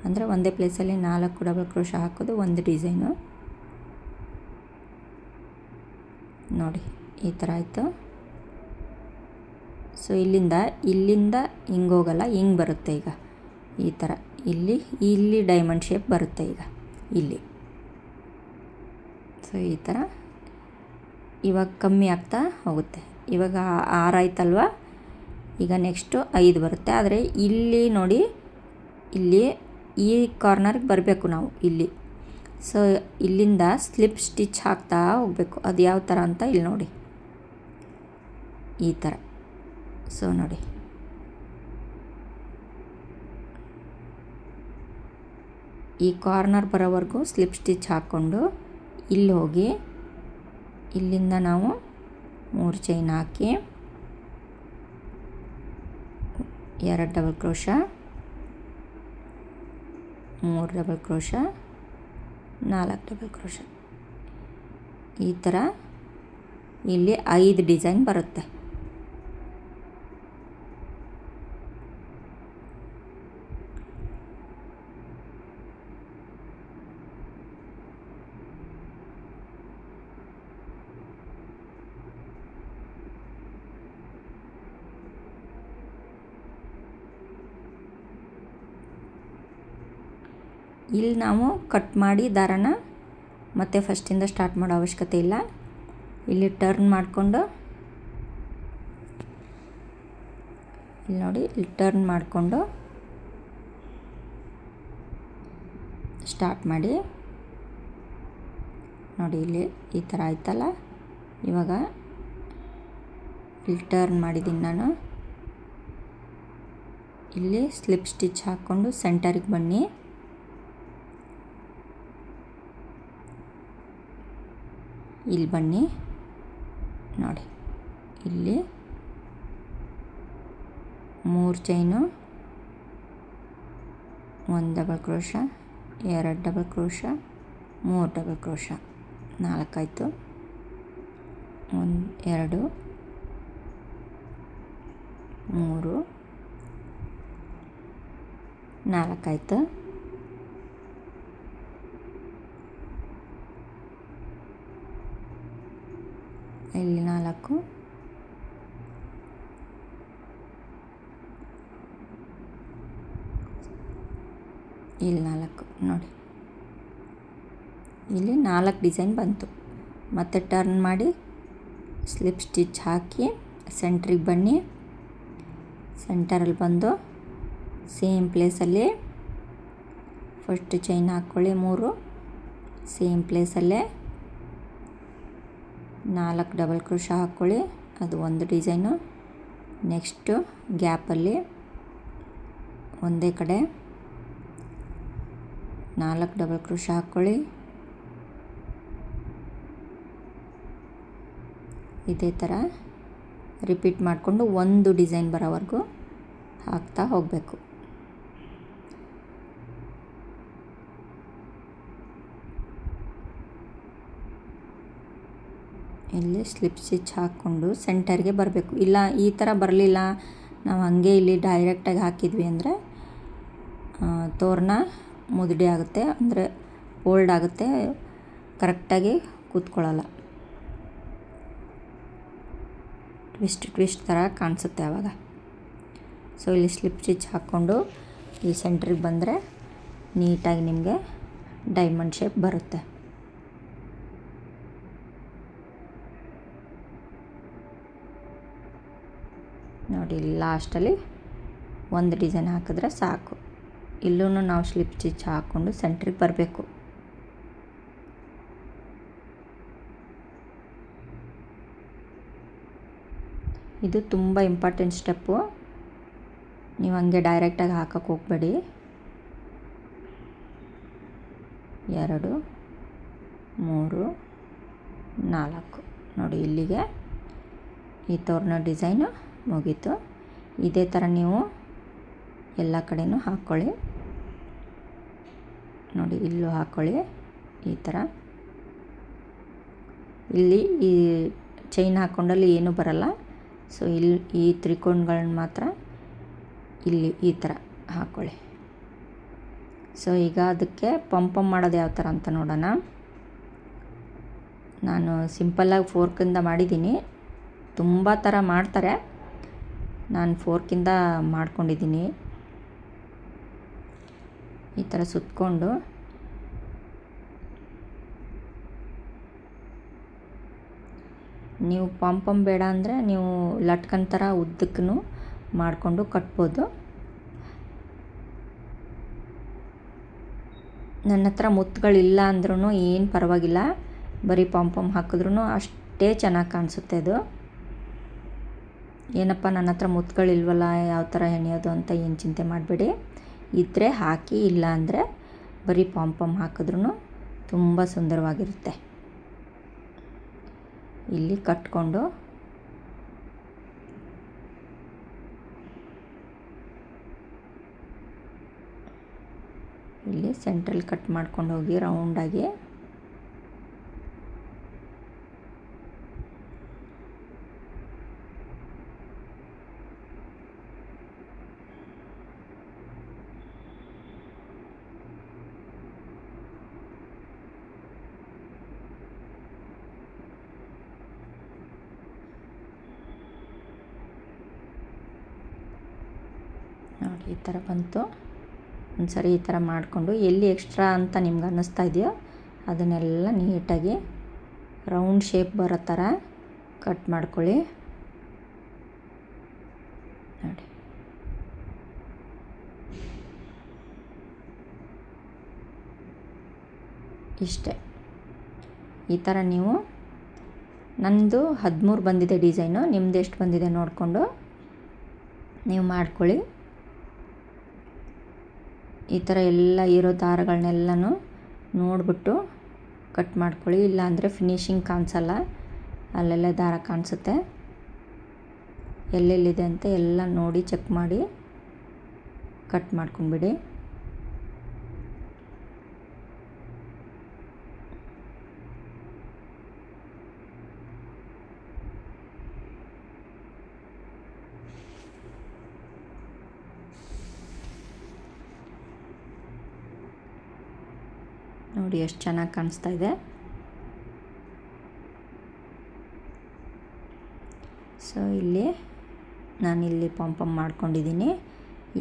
ಅಂದರೆ ಒಂದೇ ಪ್ಲೇಸಲ್ಲಿ 4 ಡಬಲ್ ಕ್ರೋಶ ಹಾಕೋದು ಒಂದು ಡಿಸೈನು. ನೋಡಿ ಈ ಥರ ಆಯಿತು. ಸೊ ಇಲ್ಲಿಂದ ಹಿಂಗೆ ಹೋಗಲ್ಲ, ಹಿಂಗೆ ಬರುತ್ತೆ. ಈಗ ಈ ಥರ ಇಲ್ಲಿ ಡೈಮಂಡ್ ಶೇಪ್ ಬರುತ್ತೆ ಈಗ ಇಲ್ಲಿ. ಸೊ ಈ ಥರ ಇವಾಗ ಕಮ್ಮಿ ಆಗ್ತಾ ಹೋಗುತ್ತೆ. ಇವಾಗ 6 ಆಯ್ತಲ್ವ, ಈಗ ನೆಕ್ಸ್ಟು 5 ಬರುತ್ತೆ. ಆದರೆ ಇಲ್ಲಿ ನೋಡಿ, ಇಲ್ಲಿ ಈ ಕಾರ್ನರ್ಗೆ ಬರಬೇಕು ನಾವು ಇಲ್ಲಿ. ಸೊ ಇಲ್ಲಿಂದ ಸ್ಲಿಪ್ ಸ್ಟಿಚ್ ಹಾಕ್ತಾ ಹೋಗಬೇಕು. ಅದು ಯಾವ ಥರ ಅಂತ ಇಲ್ಲಿ ನೋಡಿ, ಈ ಥರ. ಸೊ ನೋಡಿ, ಈ ಕಾರ್ನರ್ ಬರೋವರೆಗೂ ಸ್ಲಿಪ್ ಸ್ಟಿಚ್ ಹಾಕ್ಕೊಂಡು ಇಲ್ಲಿ ಹೋಗಿ, ಇಲ್ಲಿಂದ ನಾವು 3 ಚೈನ್ ಹಾಕಿ 2 double crochet, 3 double crochet, 4 double crochet, ಈ ಥರ ಇಲ್ಲಿ 5 ಡಿಸೈನ್ ಬರುತ್ತೆ. ಇಲ್ಲಿ ನಾವು ಕಟ್ ಮಾಡಿ ದಾರನ ಮತ್ತೆ ಫಸ್ಟಿಂದ ಸ್ಟಾರ್ಟ್ ಮಾಡೋ ಅವಶ್ಯಕತೆ ಇಲ್ಲ. ಇಲ್ಲಿ ಟರ್ನ್ ಮಾಡಿಕೊಂಡು ಇಲ್ಲಿ ನೋಡಿ, ಇಲ್ಲಿ ಟರ್ನ್ ಮಾಡಿಕೊಂಡು ಸ್ಟಾರ್ಟ್ ಮಾಡಿ. ನೋಡಿ ಇಲ್ಲಿ ಈ ಥರ ಆಯ್ತಲ್ಲ. ಇವಾಗ ಇಲ್ಲಿ ಟರ್ನ್ ಮಾಡಿದ್ದೀನಿ ನಾನು. ಇಲ್ಲಿ ಸ್ಲಿಪ್ ಸ್ಟಿಚ್ ಹಾಕ್ಕೊಂಡು ಸೆಂಟರಿಗೆ ಬನ್ನಿ. ಇಲ್ಲಿ ಬನ್ನಿ ನೋಡಿ, ಇಲ್ಲಿ 3 chain, 1 double crochet, 2 double crochet, 3 double crochet, 4 ಆಯಿತು. 1 2 3 4 ಆಯಿತು. ಇಲ್ಲಿ 4, ಇಲ್ಲಿ 4 ನೋಡಿ, ಇಲ್ಲಿ 4 ಡಿಸೈನ್ ಬಂತು. ಮತ್ತು ಟರ್ನ್ ಮಾಡಿ ಸ್ಲಿಪ್ ಸ್ಟಿಚ್ ಹಾಕಿ ಸೆಂಟ್ರಿಗೆ ಬನ್ನಿ. ಸೆಂಟರಲ್ಲಿ ಬಂದು ಸೇಮ್ ಪ್ಲೇಸಲ್ಲಿ ಫಸ್ಟ್ ಚೈನ್ ಹಾಕ್ಕೊಳ್ಳಿ 3, ಸೇಮ್ ಪ್ಲೇಸಲ್ಲೇ 4 ಡಬಲ್ ಕ್ರೋಶ ಹಾಕ್ಕೊಳ್ಳಿ, ಅದು ಒಂದು ಡಿಸೈನು. ನೆಕ್ಸ್ಟು ಗ್ಯಾಪಲ್ಲಿ ಒಂದೇ ಕಡೆ 4 ಡಬಲ್ ಕ್ರೋಶ ಹಾಕ್ಕೊಳ್ಳಿ. ಇದೇ ಥರ ರಿಪೀಟ್ ಮಾಡಿಕೊಂಡು ಒಂದು ಡಿಸೈನ್ ಬರೋವರೆಗೂ ಹಾಕ್ತಾ ಹೋಗಬೇಕು. ಇಲ್ಲಿ ಸ್ಲಿಪ್ ಸ್ಟಿಚ್ ಹಾಕ್ಕೊಂಡು ಸೆಂಟರ್ಗೆ ಬರಬೇಕು. ಇಲ್ಲ ಈ ಥರ ಬರಲಿಲ್ಲ, ನಾವು ಹಾಗೆ ಇಲ್ಲಿ ಡೈರೆಕ್ಟಾಗಿ ಹಾಕಿದ್ವಿ ಅಂದರೆ ತೋರಣ ಮುದುಡಿ ಆಗುತ್ತೆ, ಅಂದರೆ ಫೋಲ್ಡ್ ಆಗುತ್ತೆ, ಕರೆಕ್ಟಾಗಿ ಕೂತ್ಕೊಳ್ಳಲ್ಲ, ಟ್ವಿಸ್ಟ್ ಥರ ಕಾಣಿಸುತ್ತೆ ಆವಾಗ. ಸೊ ಇಲ್ಲಿ ಸ್ಲಿಪ್ ಸ್ಟಿಚ್ ಹಾಕ್ಕೊಂಡು ಇಲ್ಲಿ ಸೆಂಟ್ರಿಗೆ ಬಂದರೆ ನೀಟಾಗಿ ನಿಮಗೆ ಡೈಮಂಡ್ ಶೇಪ್ ಬರುತ್ತೆ. ನೋಡಿ ಲಾಸ್ಟಲ್ಲಿ ಒಂದು ಡಿಸೈನ್ ಹಾಕಿದ್ರೆ ಸಾಕು. ಇಲ್ಲೂ ನಾವು ಸ್ಲಿಪ್ ಸ್ಟಿಚ್ ಹಾಕ್ಕೊಂಡು ಸೆಂಟ್ರಿಗೆ ಬರಬೇಕು. ಇದು ತುಂಬ ಇಂಪಾರ್ಟೆಂಟ್ ಸ್ಟೆಪ್ಪು. ನೀವು ಹಂಗೆ ಡೈರೆಕ್ಟಾಗಿ ಹಾಕಕ್ಕೆ ಹೋಗಬೇಡಿ. 2 3 4 ನೋಡಿ ಇಲ್ಲಿಗೆ ಈ ತೋರಣ ಡಿಸೈನು ಮುಗೀತು. ಇದೇ ಥರ ನೀವು ಎಲ್ಲ ಕಡೆಯೂ ಹಾಕ್ಕೊಳ್ಳಿ. ನೋಡಿ ಇಲ್ಲೂ ಹಾಕ್ಕೊಳ್ಳಿ ಈ ಥರ. ಇಲ್ಲಿ ಈ ಚೈನ್ ಹಾಕ್ಕೊಂಡಲ್ಲಿ ಏನೂ ಬರಲ್ಲ. ಸೊ ಇಲ್ಲಿ ಈ ತ್ರಿಕೋನಗಳನ್ನ ಮಾತ್ರ ಇಲ್ಲಿ ಈ ಥರ ಹಾಕ್ಕೊಳ್ಳಿ. ಸೊ ಈಗ ಅದಕ್ಕೆ ಪಂಪಮ್ ಮಾಡೋದು ಯಾವ ಥರ ಅಂತ ನೋಡೋಣ. ನಾನು ಸಿಂಪಲ್ಲಾಗಿ ಫೋರ್ಕಿಂದ ಮಾಡಿದ್ದೀನಿ. ತುಂಬ ಥರ ಮಾಡ್ತಾರೆ, ನಾನು ಫೋರ್ಕಿಂದ ಮಾಡ್ಕೊಂಡಿದ್ದೀನಿ. ಈ ಥರ ಸುತ್ತಕೊಂಡು ನೀವು ಪಂಪಮ್ ಬೇಡ ಅಂದರೆ ನೀವು ಲಟ್ಕನ್ ಥರ ಉದ್ದಕ್ಕೂ ಮಾಡಿಕೊಂಡು ಕಟ್ಬೋದು. ನನ್ನ ಹತ್ರ ಮುತ್ತುಗಳಿಲ್ಲ ಅಂದ್ರೂ ಏನು ಪರವಾಗಿಲ್ಲ, ಬರೀ ಪಂಪಮ್ ಹಾಕಿದ್ರೂ ಅಷ್ಟೇ ಚೆನ್ನಾಗಿ ಕಾಣಿಸುತ್ತೆ ಅದು. ಏನಪ್ಪ ನನ್ನ ಹತ್ರ ಮುತ್ತುಗಳಿಲ್ವಲ್ಲ ಯಾವ ಥರ ಹೆಣೆಯೋದು ಅಂತ ಏನು ಚಿಂತೆ ಮಾಡಬೇಡಿ. ಇದ್ದರೆ ಹಾಕಿ, ಇಲ್ಲ ಅಂದರೆ ಬರೀ ಪಂಪಮ್ ಹಾಕಿದ್ರೂ ತುಂಬ ಸುಂದರವಾಗಿರುತ್ತೆ. ಇಲ್ಲಿ ಕಟ್ಕೊಂಡು ಇಲ್ಲಿ ಸೆಂಟ್ರಲ್ಲಿ ಕಟ್ ಮಾಡ್ಕೊಂಡು ಹೋಗಿ ರೌಂಡಾಗಿ. ನೋಡಿ ಈ ಥರ ಬಂತು. ಒಂದು ಸರಿ ಈ ಥರ ಮಾಡಿಕೊಂಡು ಎಲ್ಲಿ ಎಕ್ಸ್ಟ್ರಾ ಅಂತ ನಿಮ್ಗೆ ಅನ್ನಿಸ್ತಾ ಇದೆಯೋ ಅದನ್ನೆಲ್ಲ ನೀಟಾಗಿ ರೌಂಡ್ ಶೇಪ್ ಬರೋ ಥರ ಕಟ್ ಮಾಡ್ಕೊಳ್ಳಿ. ನೋಡಿ ಇಷ್ಟೇ. ಈ ಥರ ನೀವು, ನನ್ನದು 13 ಬಂದಿದೆ ಡಿಸೈನು, ನಿಮ್ದು ಎಷ್ಟು ಬಂದಿದೆ ನೋಡಿಕೊಂಡು ನೀವು ಮಾಡ್ಕೊಳ್ಳಿ. ಈ ಥರ ಎಲ್ಲ ಇರೋ ದಾರಗಳನ್ನೆಲ್ಲನೂ ನೋಡಿಬಿಟ್ಟು ಕಟ್ ಮಾಡ್ಕೊಳ್ಳಿ. ಇಲ್ಲಾಂದರೆ ಫಿನಿಶಿಂಗ್ ಕಾಣಿಸಲ್ಲ, ಅಲ್ಲೆಲ್ಲ ದಾರ ಕಾಣಿಸುತ್ತೆ. ಎಲ್ಲೆಲ್ಲಿದೆ ಅಂತ ಎಲ್ಲ ನೋಡಿ ಚೆಕ್ ಮಾಡಿ ಕಟ್ ಮಾಡ್ಕೊಂಡ್ಬಿಡಿ. ನೋಡಿ ಎಷ್ಟು ಚೆನ್ನಾಗಿ ಕಾಣಿಸ್ತಾ ಇದೆ. ಸೊ ಇಲ್ಲಿ ನಾನಿಲ್ಲಿ ಪಂಪಮ್ ಮಾಡ್ಕೊಂಡಿದ್ದೀನಿ.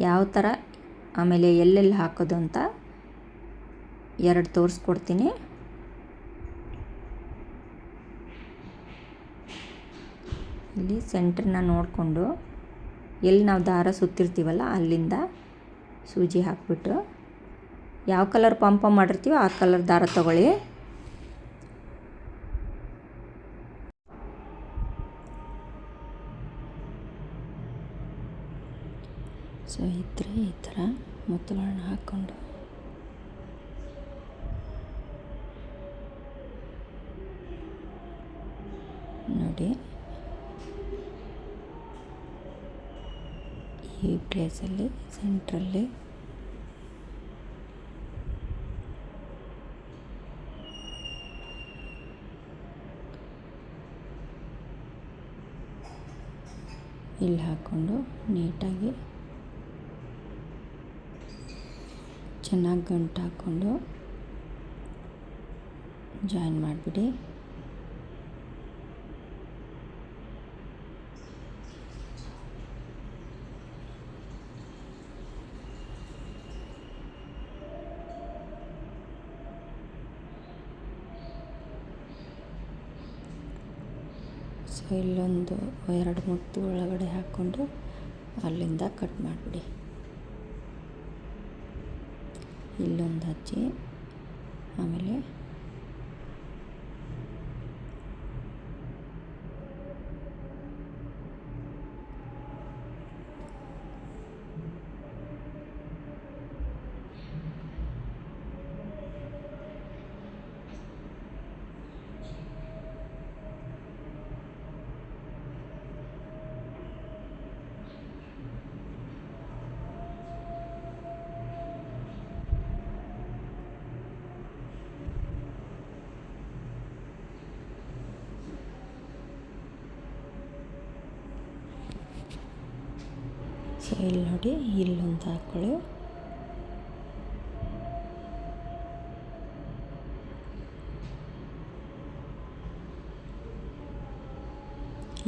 ಯಾವ ಥರ ಆಮೇಲೆ ಎಲ್ಲೆಲ್ಲಿ ಹಾಕೋದು ಅಂತ 2 ತೋರಿಸ್ಕೊಡ್ತೀನಿ. ಇಲ್ಲಿ ಸೆಂಟ್ರನ್ನ ನೋಡಿಕೊಂಡು ಎಲ್ಲಿ ನಾವು ದಾರ ಸುತ್ತಿರ್ತೀವಲ್ಲ ಅಲ್ಲಿಂದ ಸೂಜಿ ಹಾಕ್ಬಿಟ್ಟು ಯಾವ ಕಲರ್ ಪಂಪಮ್ ಮಾಡಿರ್ತೀವೋ ಆ ಕಲರ್ ದಾರ ತಗೊಳ್ಳಿ. ಸೊ ಇದ್ರೆ ಈ ಥರ ಮುತ್ತುಗಳನ್ನ ಹಾಕ್ಕೊಂಡು ನೋಡಿ ಈ ಪ್ಲೇಸಲ್ಲಿ ಸೆಂಟ್ರಲ್ಲಿ ಇಲ್ಲಿ ಹಾಕ್ಕೊಂಡು ನೀಟಾಗಿ ಚೆನ್ನಾಗಿ ಗಂಟು ಹಾಕ್ಕೊಂಡು ಜಾಯಿನ್ ಮಾಡಿಬಿಡಿ. ಇಲ್ಲೊಂದು 2 ಮುತ್ತು ಒಳಗಡೆ ಹಾಕ್ಕೊಂಡು ಅಲ್ಲಿಂದ ಕಟ್ ಮಾಡಿಬಿಡಿ. ಇಲ್ಲೊಂದು ಹಚ್ಚಿ ಆಮೇಲೆ ಸೊ ಇಲ್ಲಿ ನೋಡಿ ಇಲ್ಲೊಂದು ಹಾಕ್ಕೊಳ್ಳಿ.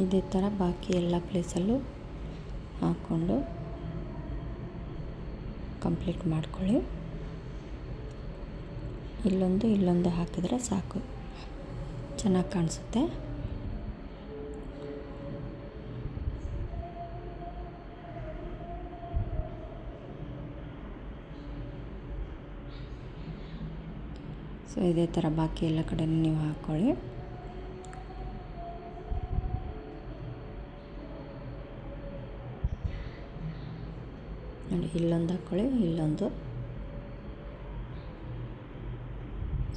ಇದೇ ಥರ ಬಾಕಿ ಎಲ್ಲ ಪ್ಲೇಸಲ್ಲೂ ಹಾಕ್ಕೊಂಡು ಕಂಪ್ಲೀಟ್ ಮಾಡ್ಕೊಳ್ಳಿ. ಇಲ್ಲೊಂದು ಹಾಕಿದ್ರೆ ಸಾಕು, ಚೆನ್ನಾಗಿ ಕಾಣಿಸುತ್ತೆ. ಸೊ ಇದೇ ಥರ ಬಾಕಿ ಎಲ್ಲ ಕಡೆ ನೀವು ಹಾಕ್ಕೊಳ್ಳಿ. ನೋಡಿ ಇಲ್ಲೊಂದು ಹಾಕ್ಕೊಳ್ಳಿ, ಇಲ್ಲೊಂದು.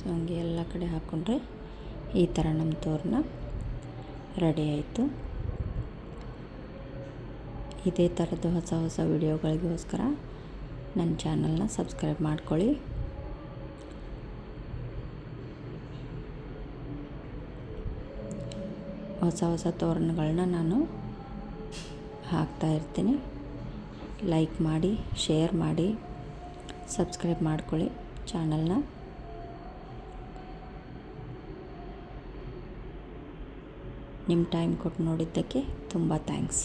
ಸೊ ಹಂಗೆ ಎಲ್ಲ ಕಡೆ ಹಾಕ್ಕೊಂಡ್ರೆ ಈ ಥರ ನಮ್ಮ ತೋರಣ ರೆಡಿ ಆಯಿತು. ಇದೇ ಥರದ್ದು ಹೊಸ ಹೊಸ ವಿಡಿಯೋಗಳಿಗೋಸ್ಕರ ನನ್ನ ಚಾನಲ್ನ ಸಬ್ಸ್ಕ್ರೈಬ್ ಮಾಡ್ಕೊಳ್ಳಿ. ಹೊಸ ತೋರಣಗಳನ್ನ ನಾನು ಹಾಕ್ತಾಯಿರ್ತೀನಿ. ಲೈಕ್ ಮಾಡಿ, ಶೇರ್ ಮಾಡಿ, ಸಬ್ಸ್ಕ್ರೈಬ್ ಮಾಡ್ಕೊಳ್ಳಿ ಚಾನಲ್ನ. ನಿಮ್ಮ ಟೈಮ್ ಕೊಟ್ಟು ನೋಡಿದ್ದಕ್ಕೆ ತುಂಬ ಥ್ಯಾಂಕ್ಸ್.